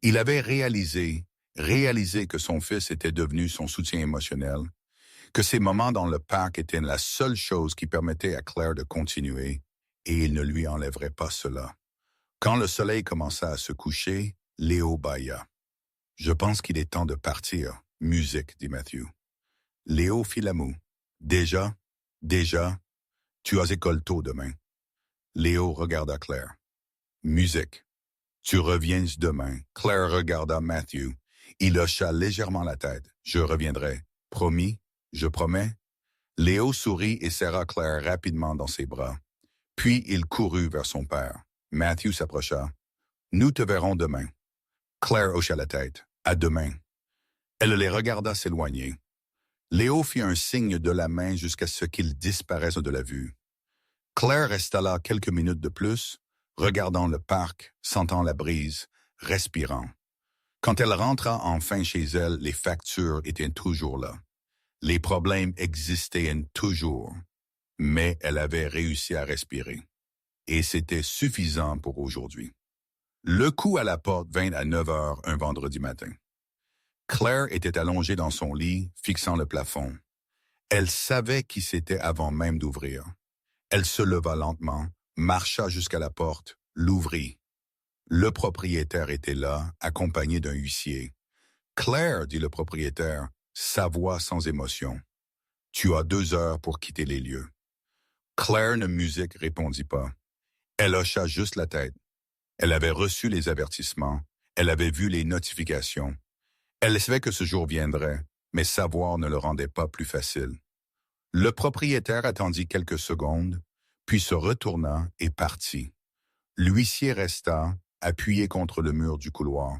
Il avait réalisé que son fils était devenu son soutien émotionnel, que ces moments dans le parc étaient la seule chose qui permettait à Claire de continuer, et il ne lui enlèverait pas cela. Quand le soleil commença à se coucher, Léo bâilla. « Je pense qu'il est temps de partir. Musique, » dit Matthew. Léo fit la moue. « Déjà, tu as école tôt demain. » Léo regarda Claire. « Musique. Tu reviens demain. » Claire regarda Matthew. Il hocha légèrement la tête. « Je reviendrai. Promis? Je promets? » Léo sourit et serra Claire rapidement dans ses bras. Puis il courut vers son père. Matthew s'approcha. « Nous te verrons demain. » Claire hocha la tête. « À demain. » Elle les regarda s'éloigner. Léo fit un signe de la main jusqu'à ce qu'ils disparaissent de la vue. Claire resta là quelques minutes de plus, regardant le parc, sentant la brise, respirant. Quand elle rentra enfin chez elle, les factures étaient toujours là. Les problèmes existaient toujours, mais elle avait réussi à respirer. Et c'était suffisant pour aujourd'hui. Le coup à la porte vint à 9 heures un vendredi matin. Claire était allongée dans son lit, fixant le plafond. Elle savait qui c'était avant même d'ouvrir. Elle se leva lentement, marcha jusqu'à la porte, l'ouvrit. Le propriétaire était là, accompagné d'un huissier. « Claire, » dit le propriétaire, sa voix sans émotion. « Tu as 2 heures pour quitter les lieux. » Claire ne musique répondit pas. Elle hocha juste la tête. Elle avait reçu les avertissements, elle avait vu les notifications. Elle savait que ce jour viendrait, mais savoir ne le rendait pas plus facile. Le propriétaire attendit quelques secondes, puis se retourna et partit. L'huissier resta, appuyé contre le mur du couloir.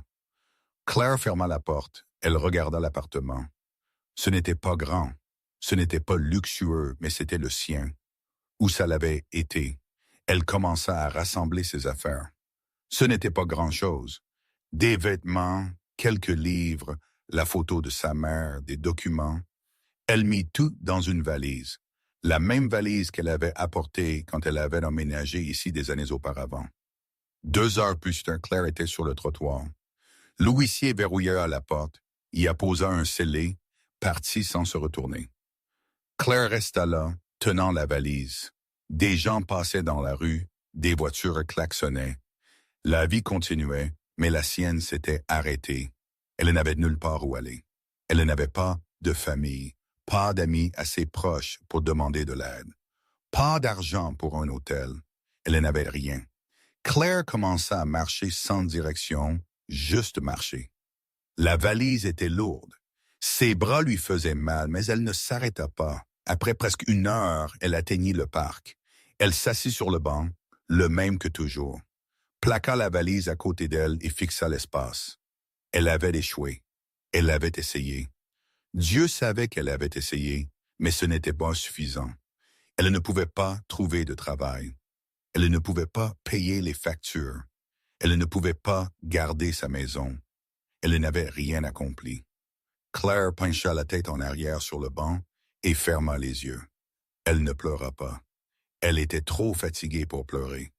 Claire ferma la porte, elle regarda l'appartement. Ce n'était pas grand, ce n'était pas luxueux, mais c'était le sien. Où ça l'avait été. Elle commença à rassembler ses affaires. Ce n'était pas grand-chose. Des vêtements, quelques livres, la photo de sa mère, des documents. Elle mit tout dans une valise, la même valise qu'elle avait apportée quand elle avait emménagé ici des années auparavant. 2 heures plus tard, Claire était sur le trottoir. L'huissier verrouilla la porte, y apposa un scellé, partit sans se retourner. Claire resta là, tenant la valise. Des gens passaient dans la rue, des voitures klaxonnaient. La vie continuait, mais la sienne s'était arrêtée. Elle n'avait nulle part où aller. Elle n'avait pas de famille, pas d'amis assez proches pour demander de l'aide, pas d'argent pour un hôtel. Elle n'avait rien. Claire commença à marcher sans direction, juste marcher. La valise était lourde. Ses bras lui faisaient mal, mais elle ne s'arrêta pas. Après presque 1 heure, elle atteignit le parc. Elle s'assit sur le banc, le même que toujours, plaqua la valise à côté d'elle et fixa l'espace. Elle avait échoué. Elle avait essayé. Dieu savait qu'elle avait essayé, mais ce n'était pas suffisant. Elle ne pouvait pas trouver de travail. Elle ne pouvait pas payer les factures. Elle ne pouvait pas garder sa maison. Elle n'avait rien accompli. Claire pencha la tête en arrière sur le banc et ferma les yeux. Elle ne pleura pas. Elle était trop fatiguée pour pleurer.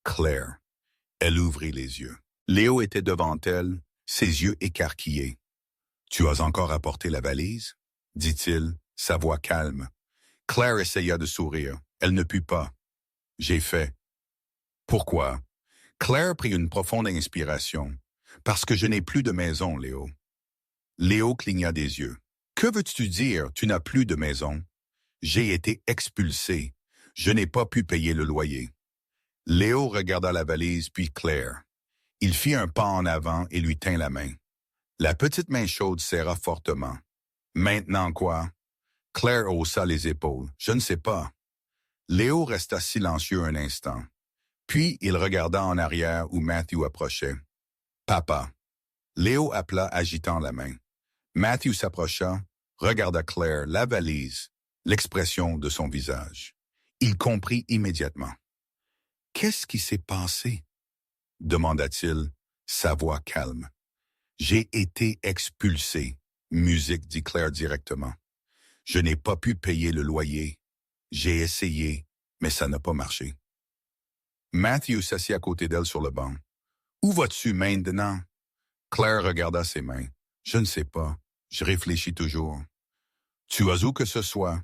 Claire. Elle ouvrit les yeux. Léo était devant elle, ses yeux écarquillés. « Tu as encore apporté la valise ?» dit-il, sa voix calme. Claire essaya de sourire. Elle ne put pas. « J'ai fait. » « Pourquoi ?» Claire prit une profonde inspiration. « Parce que je n'ai plus de maison, Léo. » Léo cligna des yeux. « Que veux-tu dire, tu n'as plus de maison? » « J'ai été expulsé. Je n'ai pas pu payer le loyer. » Léo regarda la valise puis Claire. Il fit un pas en avant et lui tint la main. La petite main chaude serra fortement. « Maintenant quoi? » Claire haussa les épaules. « Je ne sais pas. » Léo resta silencieux un instant. Puis il regarda en arrière où Matthew approchait. « Papa. » Léo appela agitant la main. Matthew s'approcha, regarda Claire, la valise, l'expression de son visage. Il comprit immédiatement. « Qu'est-ce qui s'est passé? » demanda-t-il, sa voix calme. « J'ai été expulsé, » musique dit Claire directement. « Je n'ai pas pu payer le loyer. J'ai essayé, mais ça n'a pas marché. » Matthew s'assit à côté d'elle sur le banc. « Où vas-tu maintenant? » Claire regarda ses mains. « Je ne sais pas. Je réfléchis toujours. »« Tu as où que ce soit? »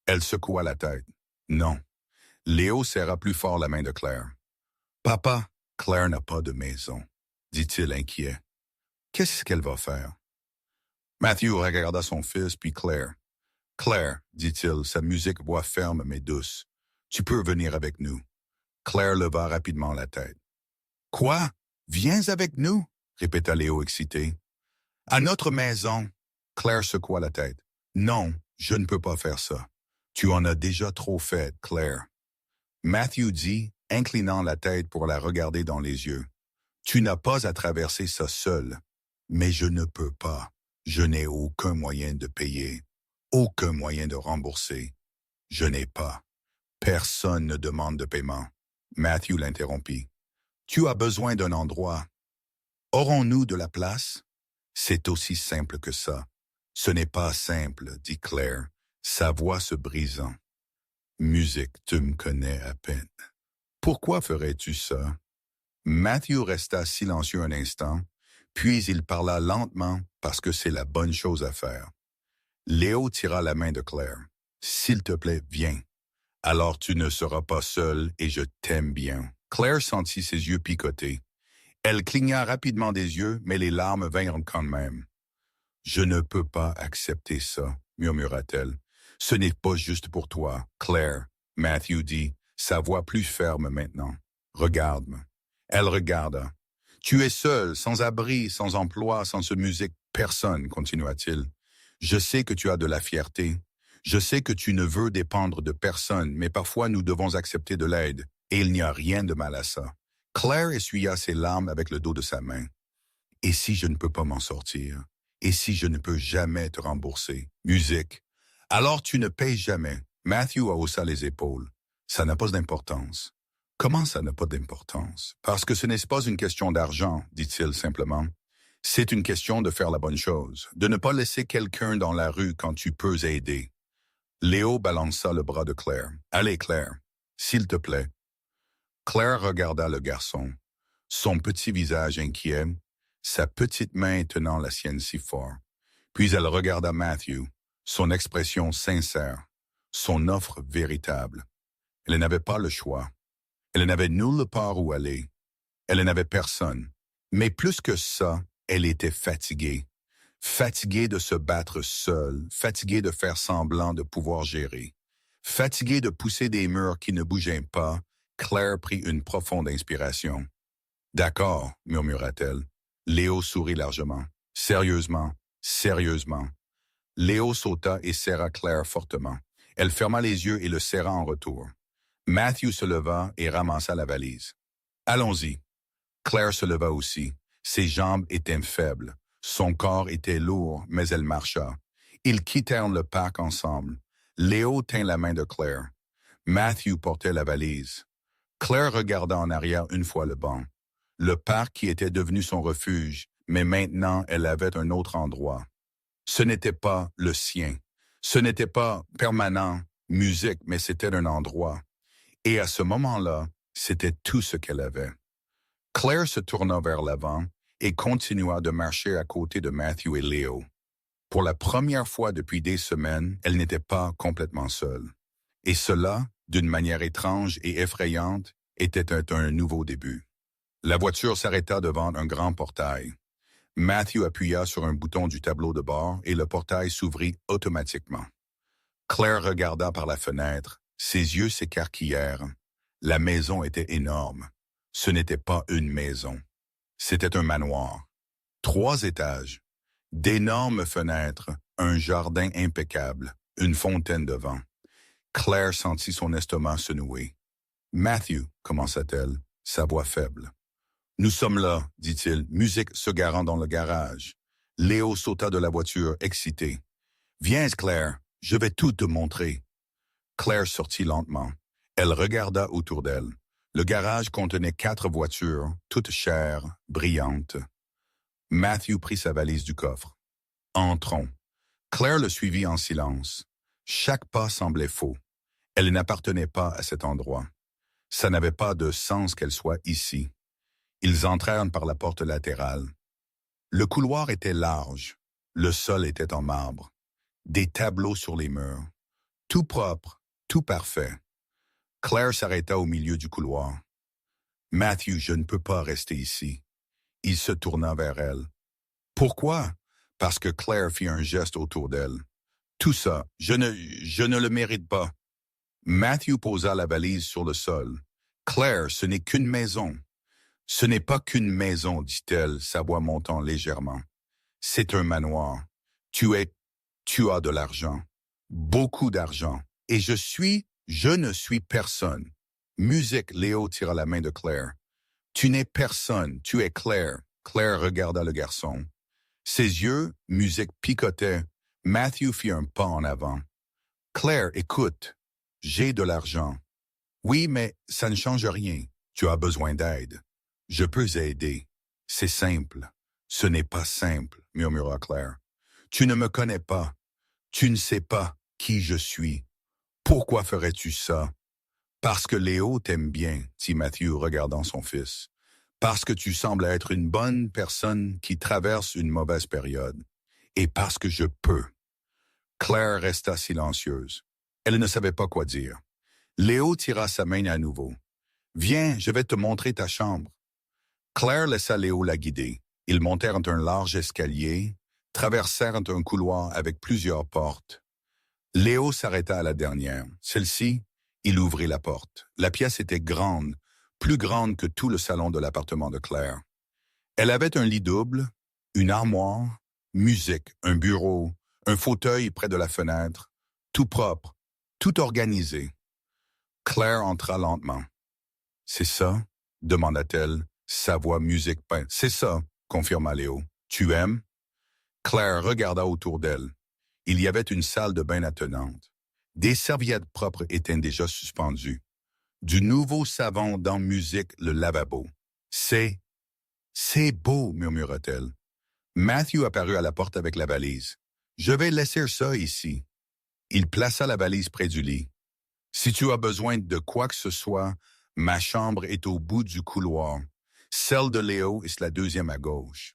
Elle secoua la tête. « Non. » Léo serra plus fort la main de Claire. « Papa, Claire n'a pas de maison, » dit-il inquiet. « Qu'est-ce qu'elle va faire? » Matthew regarda son fils puis Claire. « Claire, dit-il, sa musique voix ferme mais douce. Tu peux venir avec nous. » Claire leva rapidement la tête. « Quoi? Viens avec nous? » répéta Léo excité. « À notre maison. » Claire secoua la tête. « Non, je ne peux pas faire ça. Tu en as déjà trop fait, Claire. » Matthew dit, inclinant la tête pour la regarder dans les yeux. « Tu n'as pas à traverser ça seul. Mais je ne peux pas. Je n'ai aucun moyen de payer. Aucun moyen de rembourser. Je n'ai pas. Personne ne demande de paiement. » Matthew l'interrompit. « Tu as besoin d'un endroit. Aurons-nous de la place? » « C'est aussi simple que ça. »« Ce n'est pas simple, » dit Claire, sa voix se brisant. « Musique, tu me connais à peine. Pourquoi ferais-tu ça? » Matthew resta silencieux un instant, puis il parla lentement parce que c'est la bonne chose à faire. Léo tira la main de Claire. « S'il te plaît, viens. Alors tu ne seras pas seule et je t'aime bien. » Claire sentit ses yeux picoter. Elle cligna rapidement des yeux, mais les larmes vinrent quand même. « Je ne peux pas accepter ça, » murmura-t-elle. « Ce n'est pas juste pour toi, Claire. » Matthew dit, sa voix plus ferme maintenant. « Regarde-moi. » Elle regarda. « Tu es seule, sans abri, sans emploi, sans musique, personne, continua-t-il. Je sais que tu as de la fierté. Je sais que tu ne veux dépendre de personne, mais parfois nous devons accepter de l'aide, et il n'y a rien de mal à ça. » Claire essuya ses larmes avec le dos de sa main. « Et si je ne peux pas m'en sortir? Et si je ne peux jamais te rembourser? Musique. Alors tu ne payes jamais. » Matthew haussa les épaules. « Ça n'a pas d'importance. Comment ça n'a pas d'importance? Parce que ce n'est pas une question d'argent, dit-il simplement. C'est une question de faire la bonne chose, de ne pas laisser quelqu'un dans la rue quand tu peux aider. Léo balança le bras de Claire. Allez, Claire, s'il te plaît. Claire regarda le garçon, son petit visage inquiet, sa petite main tenant la sienne si fort. Puis elle regarda Matthew, son expression sincère, son offre véritable. Elle n'avait pas le choix. Elle n'avait nulle part où aller. Elle n'avait personne. Mais plus que ça, elle était fatiguée. Fatiguée de se battre seule, fatiguée de faire semblant de pouvoir gérer. Fatiguée de pousser des murs qui ne bougeaient pas, Claire prit une profonde inspiration. « D'accord, murmura-t-elle. » Léo sourit largement. « Sérieusement, sérieusement. » Léo sauta et serra Claire fortement. Elle ferma les yeux et le serra en retour. Matthew se leva et ramassa la valise. « Allons-y. » Claire se leva aussi. Ses jambes étaient faibles. Son corps était lourd, mais elle marcha. Ils quittèrent le parc ensemble. Léo tint la main de Claire. Matthew portait la valise. Claire regarda en arrière une fois le banc. Le parc qui était devenu son refuge, mais maintenant elle avait un autre endroit. Ce n'était pas le sien. Ce n'était pas permanent, musique, mais c'était un endroit. Et à ce moment-là, c'était tout ce qu'elle avait. Claire se tourna vers l'avant et continua de marcher à côté de Matthew et Léo. Pour la première fois depuis des semaines, elle n'était pas complètement seule. Et cela, d'une manière étrange et effrayante, était un nouveau début. La voiture s'arrêta devant un grand portail. Matthew appuya sur un bouton du tableau de bord et le portail s'ouvrit automatiquement. Claire regarda par la fenêtre, ses yeux s'écarquillèrent. La maison était énorme. Ce n'était pas une maison. C'était un manoir. 3 étages, d'énormes fenêtres, un jardin impeccable, une fontaine de vent. Claire sentit son estomac se nouer. « Matthew, » commença-t-elle, sa voix faible. « Nous sommes là, » dit-il, musique se garant dans le garage. Léo sauta de la voiture, excité. « Viens, Claire, je vais tout te montrer. » Claire sortit lentement. Elle regarda autour d'elle. Le garage contenait 4 voitures, toutes chères, brillantes. Matthew prit sa valise du coffre. « Entrons. » Claire le suivit en silence. Chaque pas semblait faux. Elle n'appartenait pas à cet endroit. Ça n'avait pas de sens qu'elle soit ici. Ils entrèrent par la porte latérale. Le couloir était large. Le sol était en marbre. Des tableaux sur les murs. Tout propre, tout parfait. Claire s'arrêta au milieu du couloir. « Matthew, je ne peux pas rester ici. » Il se tourna vers elle. « Pourquoi? » Parce que Claire fit un geste autour d'elle. « Tout ça, je ne le mérite pas. » Matthew posa la valise sur le sol. « Claire, ce n'est qu'une maison. » « Ce n'est pas qu'une maison, dit-elle, sa voix montant légèrement. C'est un manoir. Tu as de l'argent. Beaucoup d'argent. Et je ne suis personne. » Musique, Léo tira la main de Claire. « Tu n'es personne, tu es Claire. » Claire regarda le garçon. Ses yeux, musique, picotaient. Matthew fit un pas en avant. « Claire, écoute. J'ai de l'argent. » « Oui, mais ça ne change rien. Tu as besoin d'aide. » « Je peux aider. C'est simple. »« Ce n'est pas simple, » murmura Claire. « Tu ne me connais pas. Tu ne sais pas qui je suis. Pourquoi ferais-tu ça? »« Parce que Léo t'aime bien, » dit Matthew regardant son fils. « Parce que tu sembles être une bonne personne qui traverse une mauvaise période. Et parce que je peux. » Claire resta silencieuse. Elle ne savait pas quoi dire. Léo tira sa main à nouveau. « Viens, je vais te montrer ta chambre. » Claire laissa Léo la guider. Ils montèrent un large escalier, traversèrent un couloir avec plusieurs portes. Léo s'arrêta à la dernière. Celle-ci, il ouvrit la porte. La pièce était grande, plus grande que tout le salon de l'appartement de Claire. Elle avait un lit double, une armoire, musique, un bureau, un fauteuil près de la fenêtre, tout propre, tout organisé. Claire entra lentement. « C'est ça? » demanda-t-elle. Sa voix musique peinte. « C'est ça, » confirma Léo. « Tu aimes? » Claire regarda autour d'elle. Il y avait une salle de bain attenante. Des serviettes propres étaient déjà suspendues. Du nouveau savon dans musique le lavabo. C'est beau, murmura-t-elle. Matthew apparut à la porte avec la valise. Je vais laisser ça ici. Il plaça la valise près du lit. Si tu as besoin de quoi que ce soit, ma chambre est au bout du couloir. Celle de Léo est la deuxième à gauche.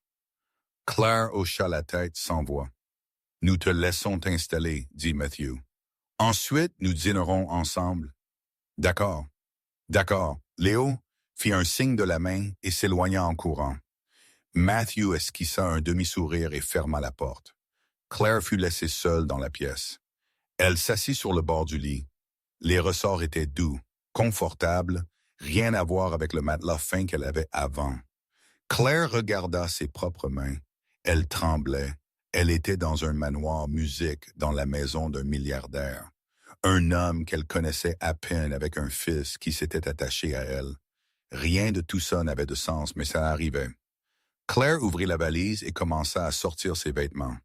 Claire hocha la tête sans voix. Nous te laissons t'installer, dit Matthew. Ensuite, nous dînerons ensemble. D'accord. D'accord. Léo fit un signe de la main et s'éloigna en courant. Matthew esquissa un demi-sourire et ferma la porte. Claire fut laissée seule dans la pièce. Elle s'assit sur le bord du lit. Les ressorts étaient doux, confortables, rien à voir avec le matelas fin qu'elle avait avant. Claire regarda ses propres mains. Elle tremblait. Elle était dans un manoir musique dans la maison d'un milliardaire. Un homme qu'elle connaissait à peine avec un fils qui s'était attaché à elle. Rien de tout ça n'avait de sens, mais ça arrivait. Claire ouvrit la valise et commença à sortir ses vêtements.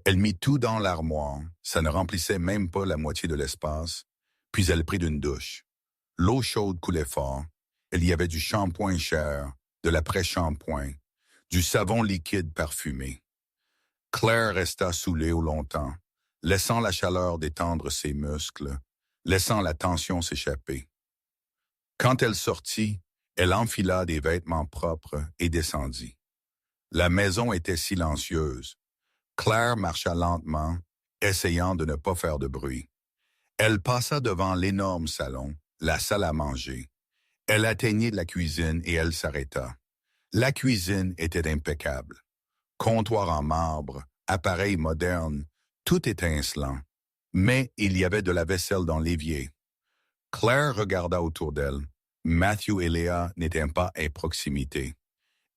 Elle mit tout dans l'armoire, ça ne remplissait même pas la moitié de l'espace, puis elle prit une douche. L'eau chaude coulait fort, il y avait du shampoing cher, de l'après-shampoing, du savon liquide parfumé. Claire resta sous l'eau longtemps, laissant la chaleur détendre ses muscles, laissant la tension s'échapper. Quand elle sortit, elle enfila des vêtements propres et descendit. La maison était silencieuse. Claire marcha lentement, essayant de ne pas faire de bruit. Elle passa devant l'énorme salon, la salle à manger. Elle atteignit la cuisine et elle s'arrêta. La cuisine était impeccable. Comptoir en marbre, appareil moderne, tout étincelant. Mais il y avait de la vaisselle dans l'évier. Claire regarda autour d'elle. Matthew et Léa n'étaient pas à proximité.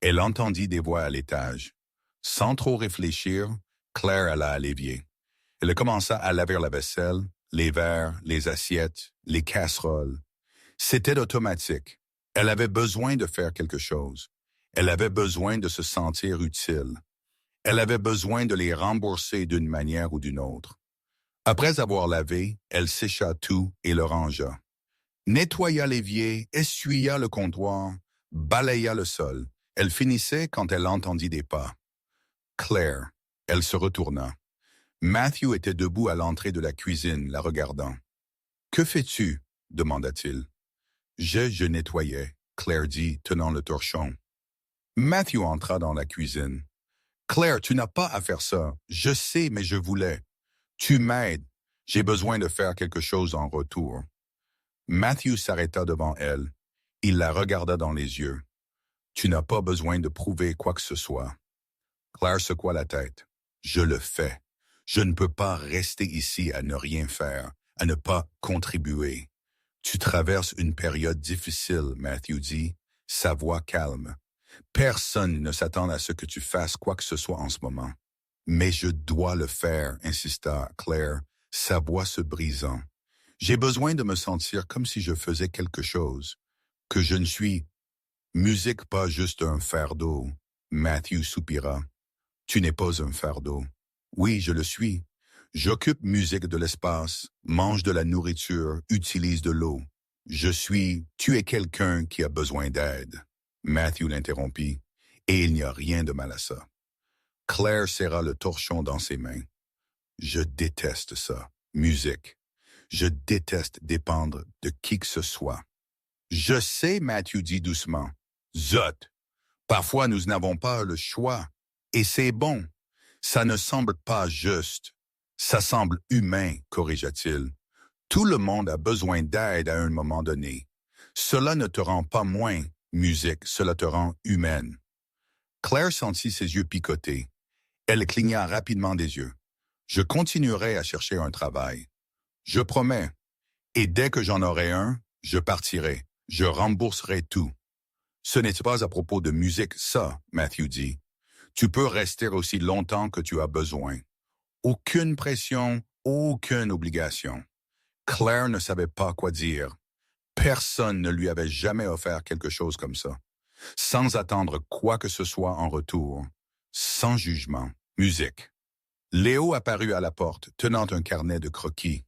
Elle entendit des voix à l'étage. Sans trop réfléchir, Claire alla à l'évier. Elle commença à laver la vaisselle, les verres, les assiettes, les casseroles. C'était automatique. Elle avait besoin de faire quelque chose. Elle avait besoin de se sentir utile. Elle avait besoin de les rembourser d'une manière ou d'une autre. Après avoir lavé, elle sécha tout et le rangea. Nettoya l'évier, essuya le comptoir, balaya le sol. Elle finissait quand elle entendit des pas. Claire, elle se retourna. Matthew était debout à l'entrée de la cuisine, la regardant. « Que fais-tu » demanda-t-il. « Je nettoyais », Claire dit, tenant le torchon. Matthew entra dans la cuisine. « Claire, tu n'as pas à faire ça. Je sais, mais je voulais. Tu m'aides. J'ai besoin de faire quelque chose en retour. » Matthew s'arrêta devant elle. Il la regarda dans les yeux. « Tu n'as pas besoin de prouver quoi que ce soit. » Claire secoua la tête. « Je le fais. Je ne peux pas rester ici à ne rien faire, à ne pas contribuer. » « Tu traverses une période difficile, Matthew dit, sa voix calme. « Personne ne s'attend à ce que tu fasses quoi que ce soit en ce moment. »« Mais je dois le faire, » insista Claire, sa voix se brisant. « J'ai besoin de me sentir comme si je faisais quelque chose, que je ne suis musique pas juste un fardeau. » Matthew soupira. « Tu n'es pas un fardeau. »« Oui, je le suis. J'occupe musique de l'espace, mange de la nourriture, utilise de l'eau. Tu es quelqu'un qui a besoin d'aide. » Matthew l'interrompit, et il n'y a rien de mal à ça. Claire serra le torchon dans ses mains. « Je déteste ça, musique. Je déteste dépendre de qui que ce soit. »« Je sais, » Matthew dit doucement. « Zut! Parfois nous n'avons pas le choix. Et c'est bon. Ça ne semble pas juste. Ça semble humain, corrigea-t-il. Tout le monde a besoin d'aide à un moment donné. Cela ne te rend pas moins musique, cela te rend humaine. » Claire sentit ses yeux picoter. Elle cligna rapidement des yeux. « Je continuerai à chercher un travail. Je promets. Et dès que j'en aurai un, je partirai. Je rembourserai tout. » « Ce n'est pas à propos de musique, ça, » Matthew dit. « Tu peux rester aussi longtemps que tu as besoin. Aucune pression, aucune obligation. » Claire ne savait pas quoi dire. Personne ne lui avait jamais offert quelque chose comme ça. Sans attendre quoi que ce soit en retour. Sans jugement. Musique. Léo apparut à la porte, tenant un carnet de croquis.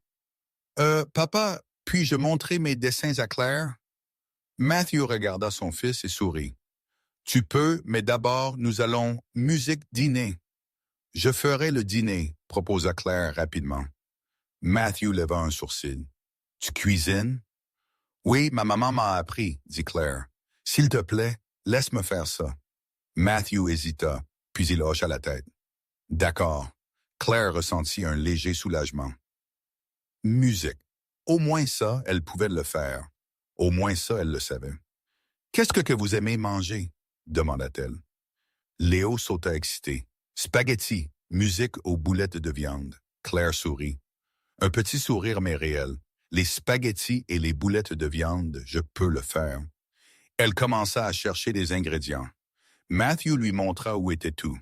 « Papa, Puis-je montrer mes dessins à Claire? Matthew regarda son fils et sourit. Tu peux, mais d'abord, nous allons musique dîner. Je ferai le dîner, proposa Claire rapidement. Matthew leva un sourcil. Tu cuisines? Oui, ma maman m'a appris, dit Claire. S'il te plaît, laisse-me faire ça. Matthew hésita, puis il hocha la tête. D'accord. Claire ressentit un léger soulagement. Musique. Au moins ça, elle pouvait le faire. Au moins ça, elle le savait. Qu'est-ce que vous aimez manger? Demanda-t-elle. Léo sauta excité. Spaghetti, musique aux boulettes de viande. Claire sourit. Un petit sourire mais réel. Les spaghettis et les boulettes de viande, je peux le faire. Elle commença à chercher des ingrédients. Matthew lui montra où était tout.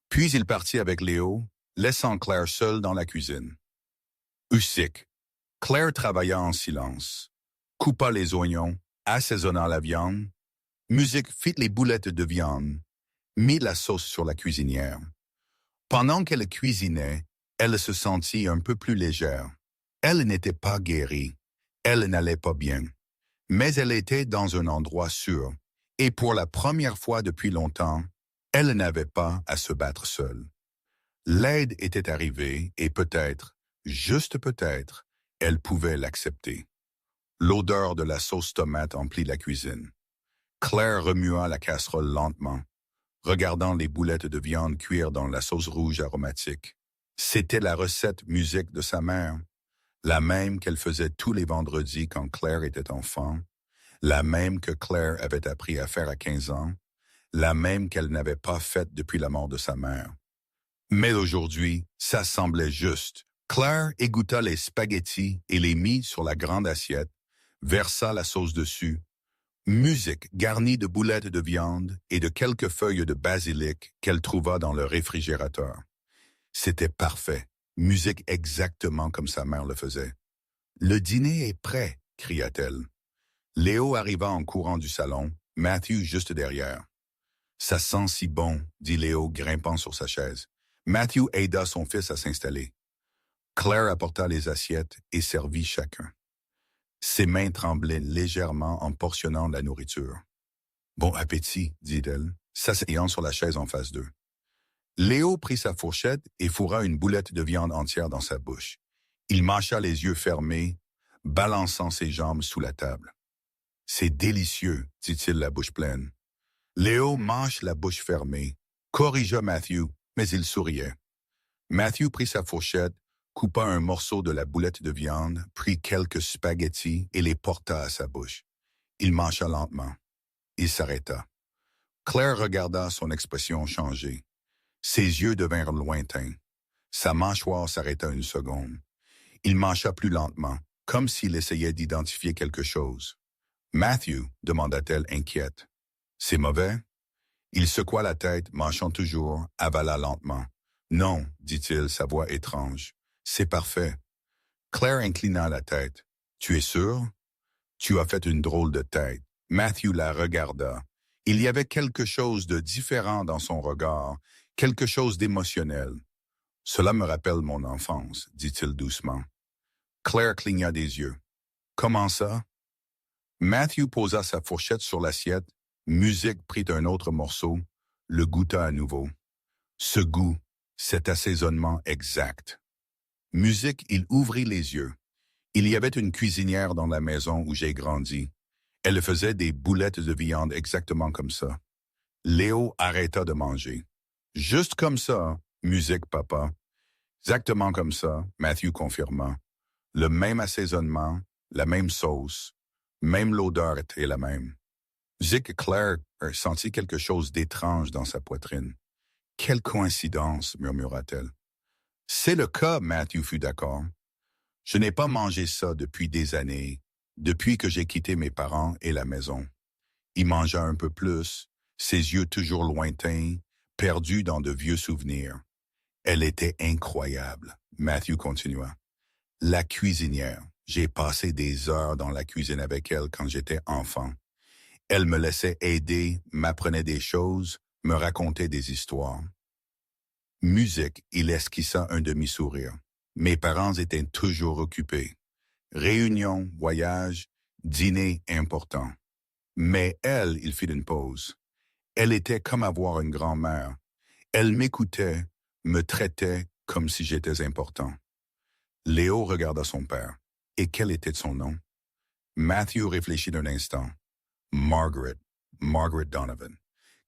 Puis il partit avec Léo, laissant Claire seule dans la cuisine. Usic. Claire travailla en silence. Coupa les oignons, assaisonna la viande. Musique fit les boulettes de viande, mit la sauce sur la cuisinière. Pendant qu'elle cuisinait, elle se sentit un peu plus légère. Elle n'était pas guérie. Elle n'allait pas bien. Mais elle était dans un endroit sûr. Et pour la première fois depuis longtemps, elle n'avait pas à se battre seule. L'aide était arrivée et peut-être, juste peut-être, elle pouvait l'accepter. L'odeur de la sauce tomate emplit la cuisine. Claire remua la casserole lentement, regardant les boulettes de viande cuire dans la sauce rouge aromatique. C'était la recette musique de sa mère, la même qu'elle faisait tous les vendredis quand Claire était enfant, la même que Claire avait appris à faire à 15 ans, la même qu'elle n'avait pas faite depuis la mort de sa mère. Mais aujourd'hui, ça semblait juste. Claire égoutta les spaghettis et les mit sur la grande assiette, versa la sauce dessus. Musique garnie de boulettes de viande et de quelques feuilles de basilic qu'elle trouva dans le réfrigérateur. C'était parfait, musique exactement comme sa mère le faisait. « Le dîner est prêt !» cria-t-elle. Léo arriva en courant du salon, Matthew juste derrière. « Ça sent si bon !» dit Léo, grimpant sur sa chaise. Matthew aida son fils à s'installer. Claire apporta les assiettes et servit chacun. Ses mains tremblaient légèrement en portionnant la nourriture. « Bon appétit !» dit-elle, s'asseyant sur la chaise en face d'eux. Léo prit sa fourchette et fourra une boulette de viande entière dans sa bouche. Il mâcha les yeux fermés, balançant ses jambes sous la table. « C'est délicieux !» dit-il la bouche pleine. Léo mâche la bouche fermée, corrigea Matthew, mais il souriait. Matthew prit sa fourchette, coupa un morceau de la boulette de viande, prit quelques spaghettis et les porta à sa bouche. Il mâcha lentement. Il s'arrêta. Claire regarda son expression changer. Ses yeux devinrent lointains. Sa mâchoire s'arrêta une seconde. Il mâcha plus lentement, comme s'il essayait d'identifier quelque chose. « Matthew, demanda-t-elle inquiète. « C'est mauvais? » Il secoua la tête, mâchant toujours, avala lentement. « Non, dit-il, sa voix étrange. C'est parfait. » Claire inclina la tête. « Tu es sûr? » « Tu as fait une drôle de tête. » Matthew la regarda. Il y avait quelque chose de différent dans son regard, quelque chose d'émotionnel. « Cela me rappelle mon enfance, » dit-il doucement. Claire cligna des yeux. « Comment ça? » Matthew posa sa fourchette sur l'assiette, Musique prit un autre morceau, le goûta à nouveau. Ce goût, cet assaisonnement exact. Musique, il ouvrit les yeux. Il y avait une cuisinière dans la maison où j'ai grandi. Elle faisait des boulettes de viande exactement comme ça. Léo arrêta de manger. Juste comme ça, musique, papa. Exactement comme ça, Matthew confirma. Le même assaisonnement, la même sauce, même l'odeur était la même. Zic Claire sentit quelque chose d'étrange dans sa poitrine. « Quelle coïncidence !» murmura-t-elle. « C'est le cas, Matthew fut d'accord. Je n'ai pas mangé ça depuis des années, depuis que j'ai quitté mes parents et la maison. » Il mangea un peu plus, ses yeux toujours lointains, perdus dans de vieux souvenirs. « Elle était incroyable, » Matthew continua. « La cuisinière, j'ai passé des heures dans la cuisine avec elle quand j'étais enfant. Elle me laissait aider, m'apprenait des choses, me racontait des histoires. » Musique, il esquissa un demi-sourire. Mes parents étaient toujours occupés. Réunion, voyage, dîner important. Mais elle, il fit une pause. Elle était comme avoir une grand-mère. Elle m'écoutait, me traitait comme si j'étais important. Léo regarda son père. Et quel était son nom? Matthew réfléchit un instant. Margaret. Margaret Donovan.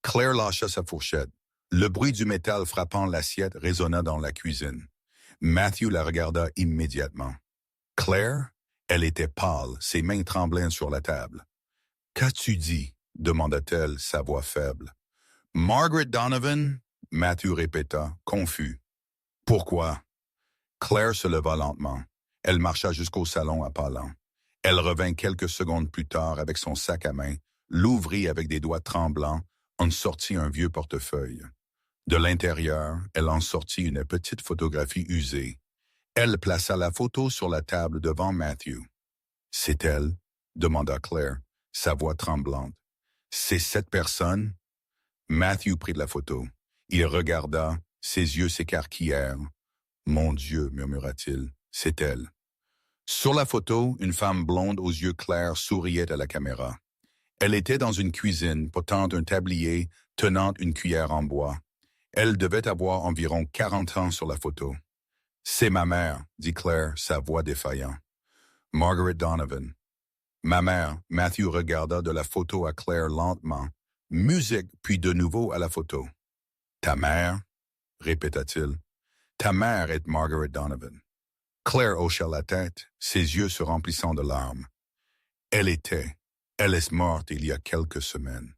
Claire lâcha sa fourchette. Le bruit du métal frappant l'assiette résonna dans la cuisine. Matthew la regarda immédiatement. Claire? Elle était pâle, ses mains tremblaient sur la table. Qu'as-tu dit? Demanda-t-elle, sa voix faible. Margaret Donovan? Matthew répéta, confus. Pourquoi? Claire se leva lentement. Elle marcha jusqu'au salon à pas lents. Elle revint quelques secondes plus tard avec son sac à main, l'ouvrit avec des doigts tremblants, en sortit un vieux portefeuille. De l'intérieur, elle en sortit une petite photographie usée. Elle plaça la photo sur la table devant Matthew. « C'est elle? » demanda Claire, sa voix tremblante. « C'est cette personne? » Matthew prit la photo. Il regarda, ses yeux s'écarquillèrent. « Mon Dieu, murmura-t-il, c'est elle. » Sur la photo, une femme blonde aux yeux clairs souriait à la caméra. Elle était dans une cuisine, portant un tablier, tenant une cuillère en bois. Elle devait avoir environ 40 ans sur la photo. « C'est ma mère, » dit Claire, sa voix défaillant. « Margaret Donovan. » Ma mère, Matthew regarda de la photo à Claire lentement. Musique, puis de nouveau à la photo. « Ta mère? » répéta-t-il. « Ta mère est Margaret Donovan. » Claire hocha la tête, ses yeux se remplissant de larmes. « Elle est morte il y a quelques semaines. »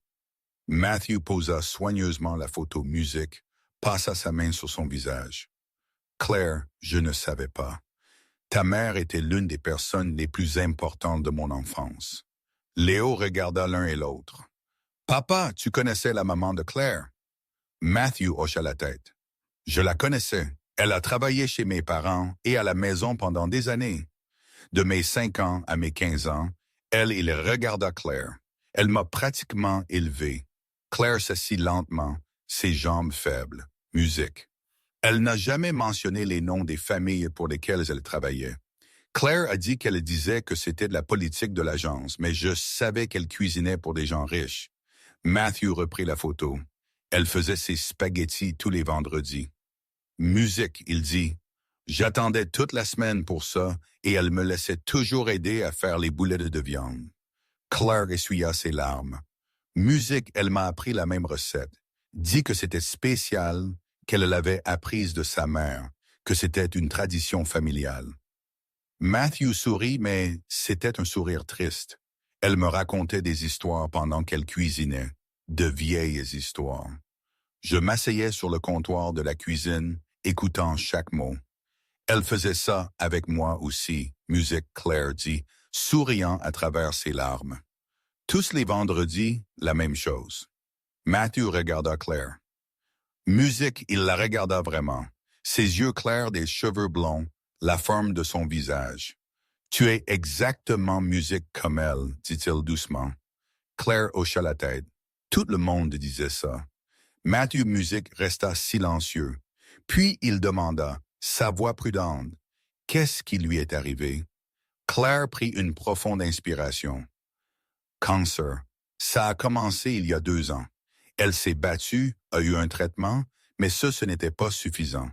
Matthew posa soigneusement la photo musique, passa sa main sur son visage. « Claire, je ne savais pas. Ta mère était l'une des personnes les plus importantes de mon enfance. » Léo regarda l'un et l'autre. « Papa, tu connaissais la maman de Claire? » Matthew hocha la tête. « Je la connaissais. Elle a travaillé chez mes parents et à la maison pendant des années. De mes 5 ans à mes 15 ans, il regarda Claire. Elle m'a pratiquement élevé. » Claire s'assit lentement, ses jambes faibles. Musique. Elle n'a jamais mentionné les noms des familles pour lesquelles elle travaillait. Claire a dit qu'elle disait que c'était de la politique de l'agence, mais je savais qu'elle cuisinait pour des gens riches. Matthew reprit la photo. Elle faisait ses spaghettis tous les vendredis. Musique, il dit. J'attendais toute la semaine pour ça et elle me laissait toujours aider à faire les boulettes de viande. Claire essuya ses larmes. Musique, elle m'a appris la même recette. Dit que c'était spécial, qu'elle l'avait apprise de sa mère, que c'était une tradition familiale. Matthew sourit, mais c'était un sourire triste. Elle me racontait des histoires pendant qu'elle cuisinait, de vieilles histoires. Je m'asseyais sur le comptoir de la cuisine, écoutant chaque mot. Elle faisait ça avec moi aussi, musique, Claire dit, souriant à travers ses larmes. Tous les vendredis, la même chose. Matthew regarda Claire. Musique, il la regarda vraiment. Ses yeux clairs, des cheveux blonds, la forme de son visage. Tu es exactement musique comme elle, dit-il doucement. Claire hocha la tête. Tout le monde disait ça. Matthew Musique resta silencieux. Puis il demanda, sa voix prudente, qu'est-ce qui lui est arrivé? Claire prit une profonde inspiration. Cancer. Ça a commencé il y a 2 ans. Elle s'est battue, a eu un traitement, mais ce n'était pas suffisant.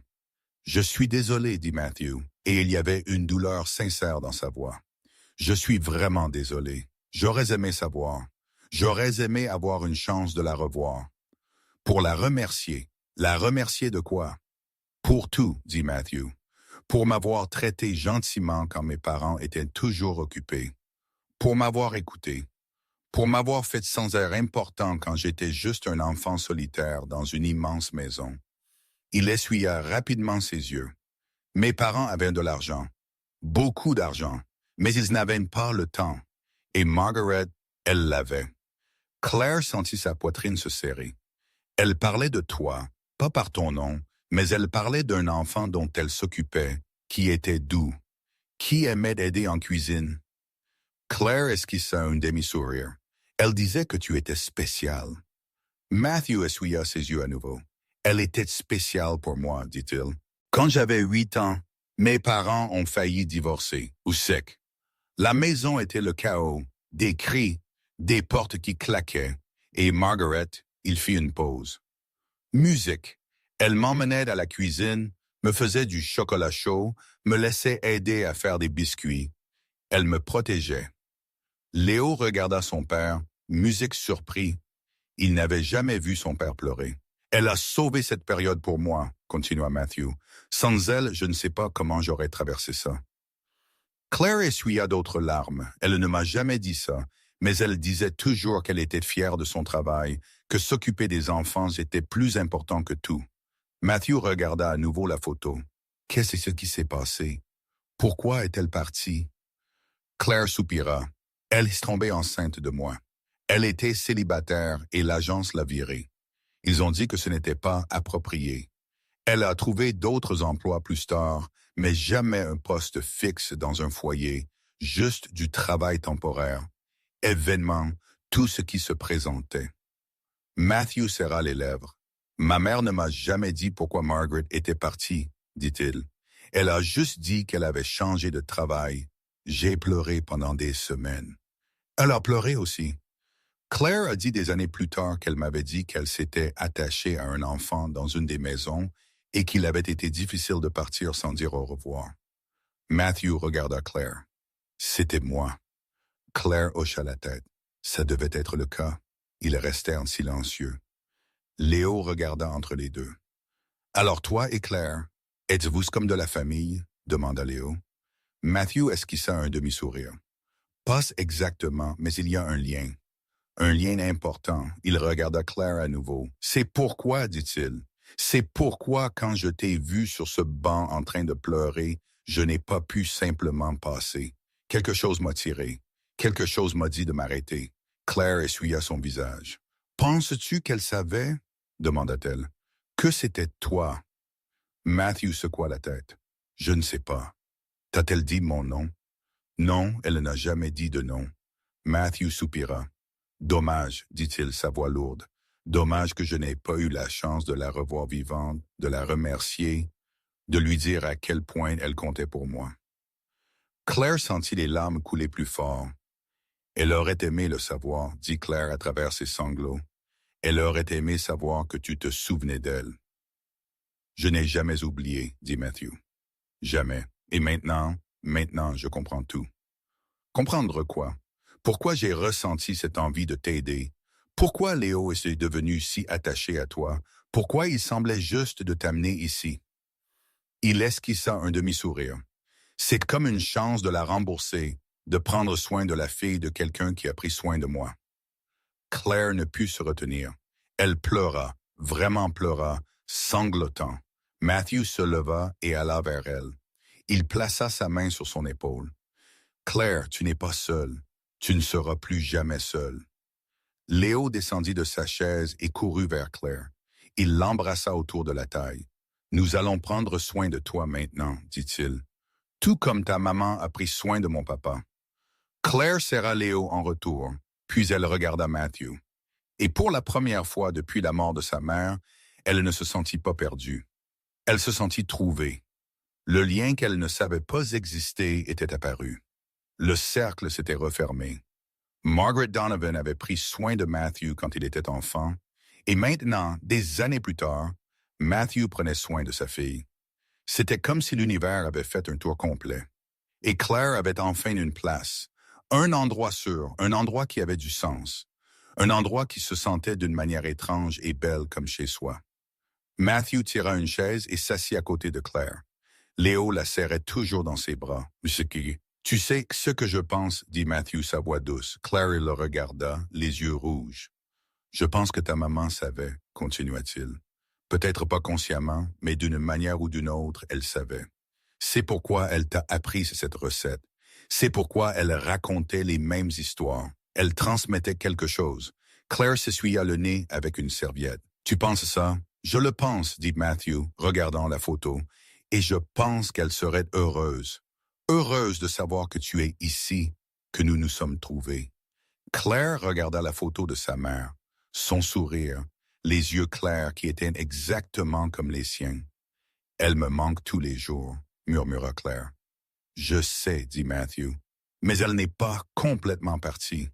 Je suis désolé, dit Matthew, et il y avait une douleur sincère dans sa voix. Je suis vraiment désolé. J'aurais aimé savoir. J'aurais aimé avoir une chance de la revoir. Pour la remercier. La remercier de quoi? Pour tout, dit Matthew. Pour m'avoir traité gentiment quand mes parents étaient toujours occupés. Pour m'avoir écouté. Pour m'avoir fait sans air important quand j'étais juste un enfant solitaire dans une immense maison. Il essuya rapidement ses yeux. Mes parents avaient de l'argent. Beaucoup d'argent. Mais ils n'avaient pas le temps. Et Margaret, elle l'avait. Claire sentit sa poitrine se serrer. Elle parlait de toi, pas par ton nom, mais elle parlait d'un enfant dont elle s'occupait, qui était doux, qui aimait aider en cuisine. Claire esquissa un demi-sourire. Elle disait que tu étais spécial. Matthew essuya ses yeux à nouveau. Elle était spéciale pour moi, dit-il. Quand j'avais 8 ans, mes parents ont failli divorcer, ou sec. La maison était le chaos, des cris, des portes qui claquaient, et Margaret, il fit une pause. Musique. Elle m'emmenait à la cuisine, me faisait du chocolat chaud, me laissait aider à faire des biscuits. Elle me protégeait. Léo regarda son père, musique surpris. Il n'avait jamais vu son père pleurer. Elle a sauvé cette période pour moi, continua Matthew. Sans elle, je ne sais pas comment j'aurais traversé ça. Claire essuya d'autres larmes. Elle ne m'a jamais dit ça, mais elle disait toujours qu'elle était fière de son travail, que s'occuper des enfants était plus important que tout. Matthew regarda à nouveau la photo. Qu'est-ce qui s'est passé? Pourquoi est-elle partie? Claire soupira. Elle est tombée enceinte de moi. Elle était célibataire et l'agence l'a virée. Ils ont dit que ce n'était pas approprié. Elle a trouvé d'autres emplois plus tard, mais jamais un poste fixe dans un foyer, juste du travail temporaire. Événement, tout ce qui se présentait. Matthew serra les lèvres. Ma mère ne m'a jamais dit pourquoi Margaret était partie, dit-il. Elle a juste dit qu'elle avait changé de travail. J'ai pleuré pendant des semaines. Elle a pleuré aussi. Claire a dit des années plus tard qu'elle m'avait dit qu'elle s'était attachée à un enfant dans une des maisons et qu'il avait été difficile de partir sans dire au revoir. Matthew regarda Claire. C'était moi. Claire hocha la tête. Ça devait être le cas. Ils restèrent silencieux. Léo regarda entre les deux. Alors toi et Claire, êtes-vous comme de la famille? Demanda Léo. Matthew esquissa un demi-sourire. Pas exactement, mais il y a un lien. Un lien important. Il regarda Claire à nouveau. C'est pourquoi, dit-il. C'est pourquoi, quand je t'ai vu sur ce banc en train de pleurer, je n'ai pas pu simplement passer. Quelque chose m'a tiré. Quelque chose m'a dit de m'arrêter. Claire essuya son visage. Penses-tu qu'elle savait? Demanda-t-elle. Que c'était toi? Matthew secoua la tête. Je ne sais pas. T'a-t-elle dit mon nom? Non, elle n'a jamais dit de nom. Matthew soupira. Dommage, dit-il, sa voix lourde. Dommage que je n'ai pas eu la chance de la revoir vivante, de la remercier, de lui dire à quel point elle comptait pour moi. Claire sentit les larmes couler plus fort. Elle aurait aimé le savoir, dit Claire à travers ses sanglots. Elle aurait aimé savoir que tu te souvenais d'elle. Je n'ai jamais oublié, dit Matthew. Jamais. Et maintenant, je comprends tout. Comprendre quoi? Pourquoi j'ai ressenti cette envie de t'aider? Pourquoi Léo est devenu si attaché à toi? Pourquoi il semblait juste de t'amener ici? Il esquissa un demi-sourire. C'est comme une chance de la rembourser, de prendre soin de la fille de quelqu'un qui a pris soin de moi. Claire ne put se retenir. Elle pleura, vraiment pleura, sanglotant. Matthew se leva et alla vers elle. Il plaça sa main sur son épaule. Claire, tu n'es pas seule. Tu ne seras plus jamais seule. Léo descendit de sa chaise et courut vers Claire. Il l'embrassa autour de la taille. Nous allons prendre soin de toi maintenant, dit-il. Tout comme ta maman a pris soin de mon papa. Claire serra Léo en retour, puis elle regarda Matthew. Et pour la première fois depuis la mort de sa mère, elle ne se sentit pas perdue. Elle se sentit trouvée. Le lien qu'elle ne savait pas exister était apparu. Le cercle s'était refermé. Margaret Donovan avait pris soin de Matthew quand il était enfant, et maintenant, des années plus tard, Matthew prenait soin de sa fille. C'était comme si l'univers avait fait un tour complet. Et Claire avait enfin une place, un endroit sûr, un endroit qui avait du sens, un endroit qui se sentait d'une manière étrange et belle comme chez soi. Matthew tira une chaise et s'assit à côté de Claire. Léo la serrait toujours dans ses bras. Tu sais ce que je pense, dit Matthew, sa voix douce. Claire le regarda, les yeux rouges. Je pense que ta maman savait, continua-t-il. Peut-être pas consciemment, mais d'une manière ou d'une autre, elle savait. C'est pourquoi elle t'a appris cette recette. C'est pourquoi elle racontait les mêmes histoires. Elle transmettait quelque chose. Claire s'essuya le nez avec une serviette. Tu penses ça? Je le pense, dit Matthew, regardant la photo. Et je pense qu'elle serait heureuse. Heureuse de savoir que tu es ici, que nous nous sommes trouvés. Claire regarda la photo de sa mère, son sourire, les yeux clairs qui étaient exactement comme les siens. Elle me manque tous les jours, murmura Claire. Je sais, dit Matthew. Mais elle n'est pas complètement partie.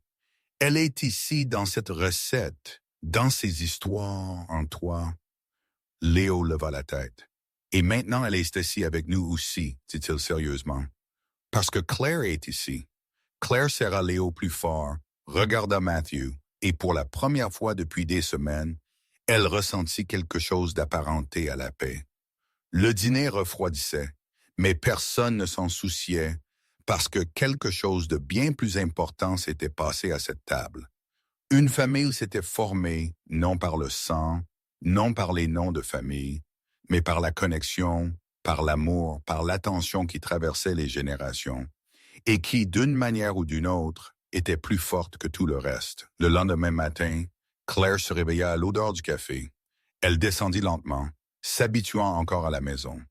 Elle est ici dans cette recette, dans ces histoires en toi. Léo leva la tête. Et maintenant, elle est ici avec nous aussi, dit-il sérieusement. Parce que Claire est ici. Claire serra Léo plus fort, regarda Matthew, et pour la première fois depuis des semaines, elle ressentit quelque chose d'apparenté à la paix. Le dîner refroidissait, mais personne ne s'en souciait parce que quelque chose de bien plus important s'était passé à cette table. Une famille s'était formée, non par le sang, non par les noms de famille, mais par la connexion, par l'amour, par l'attention qui traversait les générations, et qui, d'une manière ou d'une autre, était plus forte que tout le reste. Le lendemain matin, Claire se réveilla à l'odeur du café. Elle descendit lentement, s'habituant encore à la maison.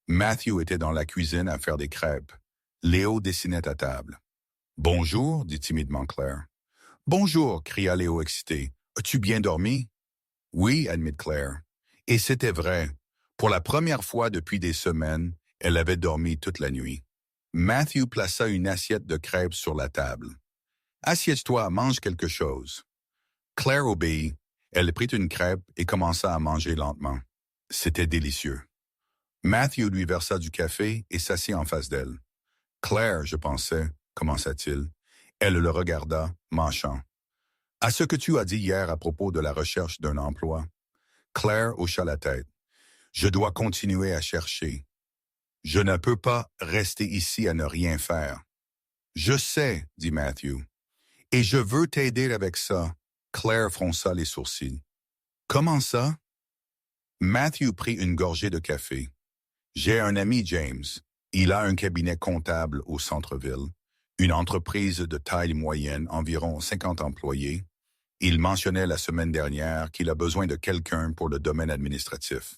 Matthew était dans la cuisine à faire des crêpes. Léo dessinait à table. « Bonjour, dit timidement Claire. « Bonjour, cria Léo excité. « As-tu bien dormi? »« Oui, admit Claire. » Et c'était vrai. Pour la première fois depuis des semaines, elle avait dormi toute la nuit. Matthew plaça une assiette de crêpes sur la table. « Assieds-toi, mange quelque chose. » Claire obéit. Elle prit une crêpe et commença à manger lentement. C'était délicieux. Matthew lui versa du café et s'assit en face d'elle. « Claire, je pensais, commença-t-il. » Elle le regarda, manchant. « À ce que tu as dit hier à propos de la recherche d'un emploi. » Claire hocha la tête. « Je dois continuer à chercher. Je ne peux pas rester ici à ne rien faire. »« Je sais, dit Matthew. Et je veux t'aider avec ça. » Claire fronça les sourcils. « Comment ça? » Matthew prit une gorgée de café. « J'ai un ami, James. Il a un cabinet comptable au centre-ville, une entreprise de taille moyenne, environ 50 employés. Il mentionnait la semaine dernière qu'il a besoin de quelqu'un pour le domaine administratif. »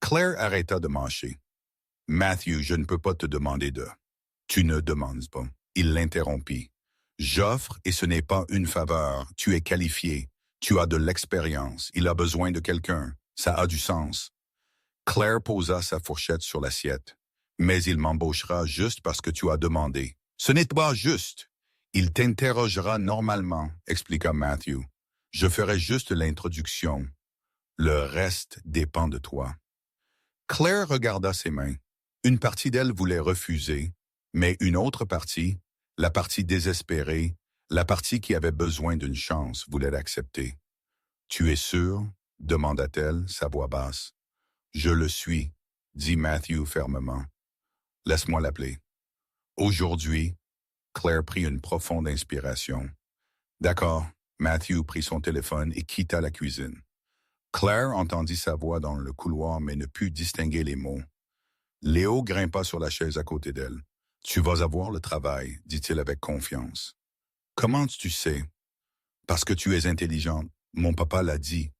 Claire arrêta de mâcher. « Matthew, je ne peux pas te demander de... » « Tu ne demandes pas. » Il l'interrompit. « J'offre et ce n'est pas une faveur. Tu es qualifié. Tu as de l'expérience. Il a besoin de quelqu'un. Ça a du sens. » Claire posa sa fourchette sur l'assiette. « Mais il m'embauchera juste parce que tu as demandé. »« Ce n'est pas juste. »« Il t'interrogera normalement, » expliqua Matthew. « Je ferai juste l'introduction. Le reste dépend de toi. » Claire regarda ses mains. Une partie d'elle voulait refuser, mais une autre partie, la partie désespérée, la partie qui avait besoin d'une chance, voulait l'accepter. « Tu es sûr? » demanda-t-elle, sa voix basse. « Je le suis, » dit Matthew fermement. « Laisse-moi l'appeler. » Aujourd'hui, Claire prit une profonde inspiration. « D'accord. » Matthew prit son téléphone et quitta la cuisine. Claire entendit sa voix dans le couloir mais ne put distinguer les mots. Léo grimpa sur la chaise à côté d'elle. « Tu vas avoir le travail, » dit-il avec confiance. « Comment tu sais? »« Parce que tu es intelligente. Mon papa l'a dit. »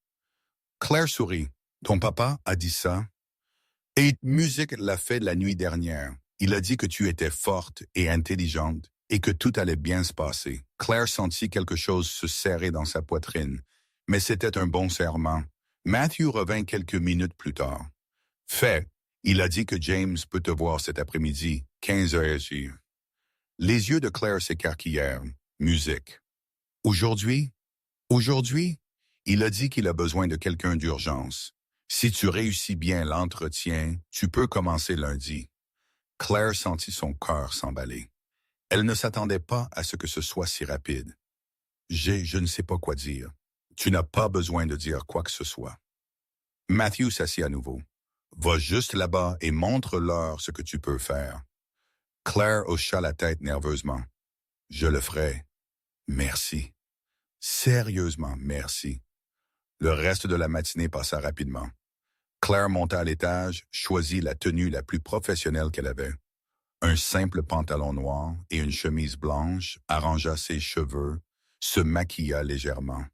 Claire sourit. « Ton papa a dit ça? »« Et musique l'a fait la nuit dernière. Il a dit que tu étais forte et intelligente et que tout allait bien se passer. » Claire sentit quelque chose se serrer dans sa poitrine, mais c'était un bon serment. Matthew revint quelques minutes plus tard. « Fait, il a dit que James peut te voir cet après-midi, 15 heures. » Les yeux de Claire s'écarquillèrent. Musique. « Aujourd'hui? Aujourd'hui? Il a dit qu'il a besoin de quelqu'un d'urgence. Si tu réussis bien l'entretien, tu peux commencer lundi. » Claire sentit son cœur s'emballer. Elle ne s'attendait pas à ce que ce soit si rapide. « Je ne sais pas quoi dire. » « Tu n'as pas besoin de dire quoi que ce soit. » Matthew s'assit à nouveau. « Va juste là-bas et montre-leur ce que tu peux faire. » Claire hocha la tête nerveusement. « Je le ferai. Merci. Sérieusement, merci. » Le reste de la matinée passa rapidement. Claire monta à l'étage, choisit la tenue la plus professionnelle qu'elle avait. Un simple pantalon noir et une chemise blanche, arrangea ses cheveux, se maquilla légèrement.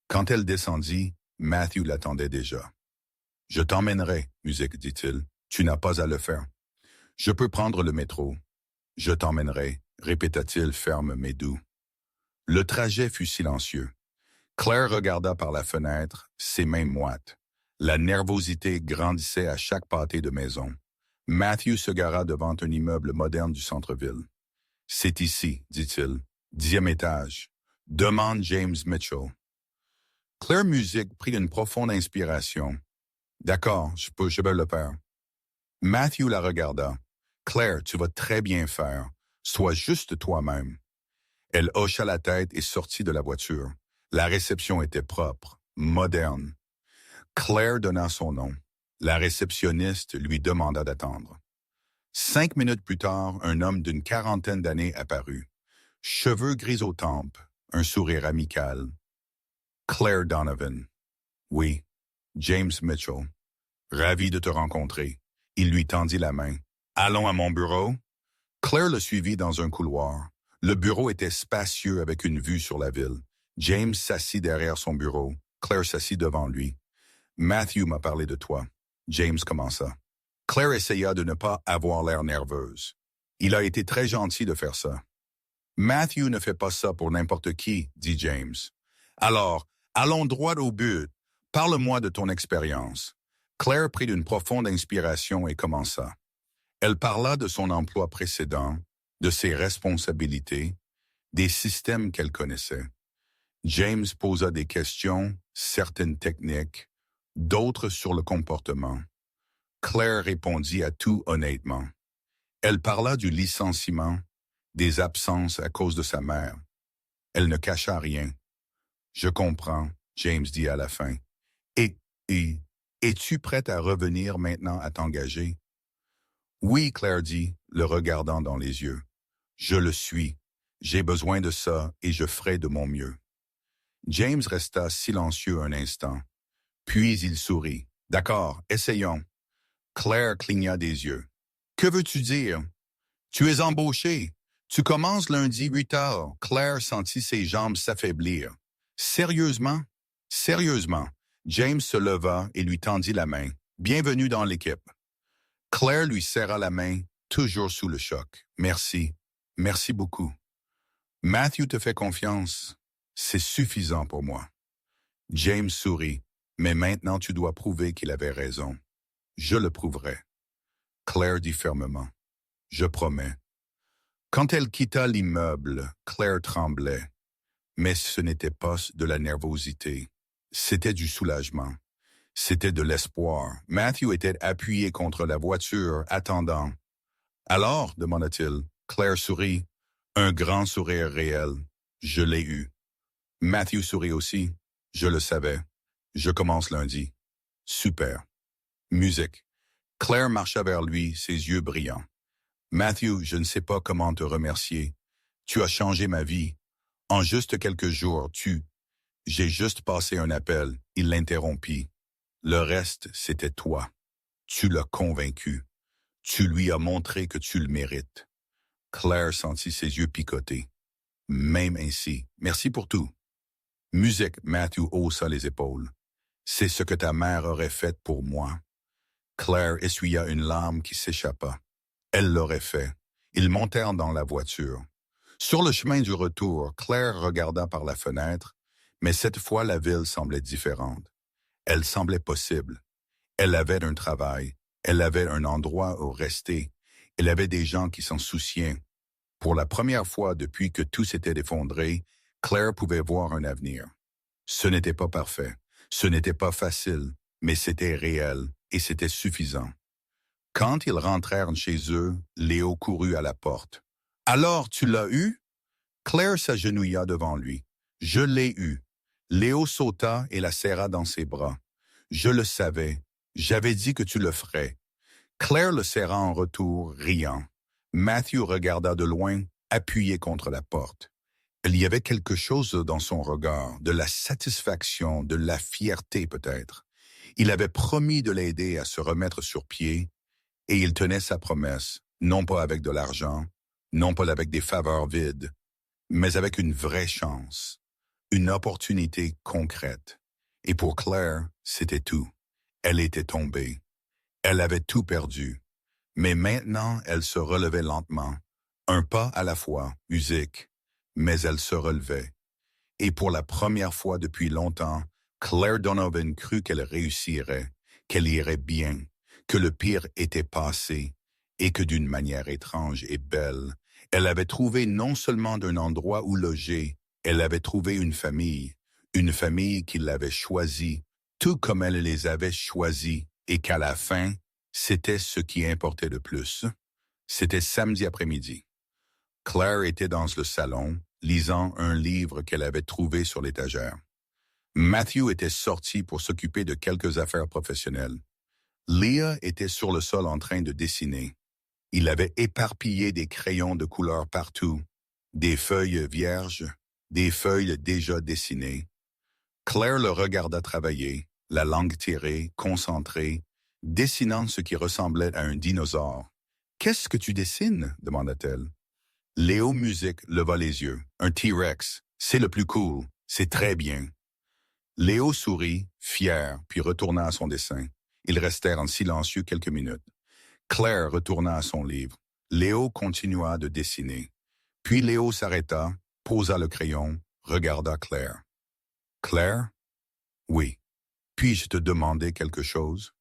Quand elle descendit, Matthew l'attendait déjà. « Je t'emmènerai, musique, dit-il. Tu n'as pas à le faire. »« Je peux prendre le métro. »« Je t'emmènerai, » répéta-t-il ferme mais doux. Le trajet fut silencieux. Claire regarda par la fenêtre, ses mains moites. La nervosité grandissait à chaque pâté de maison. Matthew se gara devant un immeuble moderne du centre-ville. C'est ici, dit-il. 10e étage. Demande James Mitchell. Claire Music prit une profonde inspiration. D'accord, je peux le faire. Matthew la regarda. Claire, tu vas très bien faire. Sois juste toi-même. Elle hocha la tête et sortit de la voiture. La réception était propre, moderne. Claire donna son nom. La réceptionniste lui demanda d'attendre. 5 minutes plus tard, un homme d'une quarantaine d'années apparut. Cheveux gris aux tempes, un sourire amical. Claire Donovan. Oui, James Mitchell. Ravi de te rencontrer. Il lui tendit la main. Allons à mon bureau. Claire le suivit dans un couloir. Le bureau était spacieux avec une vue sur la ville. James s'assit derrière son bureau. Claire s'assit devant lui. Matthew m'a parlé de toi. James commença. Claire essaya de ne pas avoir l'air nerveuse. Il a été très gentil de faire ça. Matthew ne fait pas ça pour n'importe qui, dit James. Alors, allons droit au but. Parle-moi de ton expérience. Claire prit une profonde inspiration et commença. Elle parla de son emploi précédent, de ses responsabilités, des systèmes qu'elle connaissait. James posa des questions, certaines techniques, d'autres sur le comportement. Claire répondit à tout honnêtement. Elle parla du licenciement, des absences à cause de sa mère. Elle ne cacha rien. Je comprends, James dit à la fin. Et, es-tu prête à revenir maintenant à t'engager? Oui, Claire dit, le regardant dans les yeux. Je le suis. J'ai besoin de ça et je ferai de mon mieux. James resta silencieux un instant. Puis il sourit. D'accord, essayons. Claire cligna des yeux. Que veux-tu dire? Tu es embauché. Tu commences lundi 8 heures. Claire sentit ses jambes s'affaiblir. Sérieusement? Sérieusement. James se leva et lui tendit la main. Bienvenue dans l'équipe. Claire lui serra la main, toujours sous le choc. Merci. Merci beaucoup. Matthew te fait confiance. C'est suffisant pour moi. James sourit. Mais maintenant tu dois prouver qu'il avait raison. Je le prouverai. Claire dit fermement. Je promets. Quand elle quitta l'immeuble, Claire tremblait. Mais ce n'était pas de la nervosité. C'était du soulagement. C'était de l'espoir. Matthew était appuyé contre la voiture, attendant. Alors, demanda-t-il. Claire sourit. Un grand sourire réel. Je l'ai eu. Matthew sourit aussi. Je le savais. Je commence lundi. Super. Musique. Claire marcha vers lui, ses yeux brillants. Matthew, je ne sais pas comment te remercier. Tu as changé ma vie. En juste quelques jours, J'ai juste passé un appel. Il l'interrompit. Le reste, c'était toi. Tu l'as convaincu. Tu lui as montré que tu le mérites. Claire sentit ses yeux picoter. Même ainsi. Merci pour tout. Musique, Matthew haussa les épaules. C'est ce que ta mère aurait fait pour moi. Claire essuya une larme qui s'échappa. Elle l'aurait fait. Ils montèrent dans la voiture. Sur le chemin du retour, Claire regarda par la fenêtre, mais cette fois la ville semblait différente. Elle semblait possible. Elle avait un travail. Elle avait un endroit où rester. Elle avait des gens qui s'en souciaient. Pour la première fois depuis que tout s'était effondré, Claire pouvait voir un avenir. Ce n'était pas parfait. Ce n'était pas facile, mais c'était réel et c'était suffisant. Quand ils rentrèrent chez eux, Léo courut à la porte. « Alors, tu l'as eu? » Claire s'agenouilla devant lui. « Je l'ai eu. » Léo sauta et la serra dans ses bras. « Je le savais. J'avais dit que tu le ferais. » Claire le serra en retour, riant. Matthew regarda de loin, appuyé contre la porte. Il y avait quelque chose dans son regard, de la satisfaction, de la fierté peut-être. Il avait promis de l'aider à se remettre sur pied, et il tenait sa promesse, non pas avec de l'argent, non pas avec des faveurs vides, mais avec une vraie chance, une opportunité concrète. Et pour Claire, c'était tout. Elle était tombée. Elle avait tout perdu. Mais maintenant, elle se relevait lentement, un pas à la fois, musique, mais elle se relevait. Et pour la première fois depuis longtemps, Claire Donovan crut qu'elle réussirait, qu'elle irait bien, que le pire était passé, et que d'une manière étrange et belle, Elle avait trouvé non seulement un endroit où loger, elle avait trouvé une famille qui l'avait choisie, tout comme elle les avait choisis, et qu'à la fin, c'était ce qui importait le plus. C'était samedi après-midi. Claire était dans le salon, lisant un livre qu'elle avait trouvé sur l'étagère. Matthew était sorti pour s'occuper de quelques affaires professionnelles. Leah était sur le sol en train de dessiner. Il avait éparpillé des crayons de couleur partout, des feuilles vierges, des feuilles déjà dessinées. Claire le regarda travailler, la langue tirée, concentrée, dessinant ce qui ressemblait à un dinosaure. « Qu'est-ce que tu dessines ?» demanda-t-elle. Léo Musique leva les yeux. « Un T-Rex. C'est le plus cool. C'est très bien. » Léo sourit, fier, puis retourna à son dessin. Ils restèrent en silencieux quelques minutes. Claire retourna à son livre. Léo continua de dessiner. Puis Léo s'arrêta, posa le crayon, regarda Claire. « Claire? »« Oui. Puis-je te demander quelque chose? »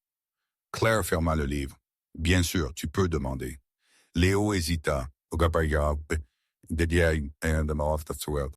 Claire ferma le livre. « Bien sûr, tu peux demander. » Léo hésita.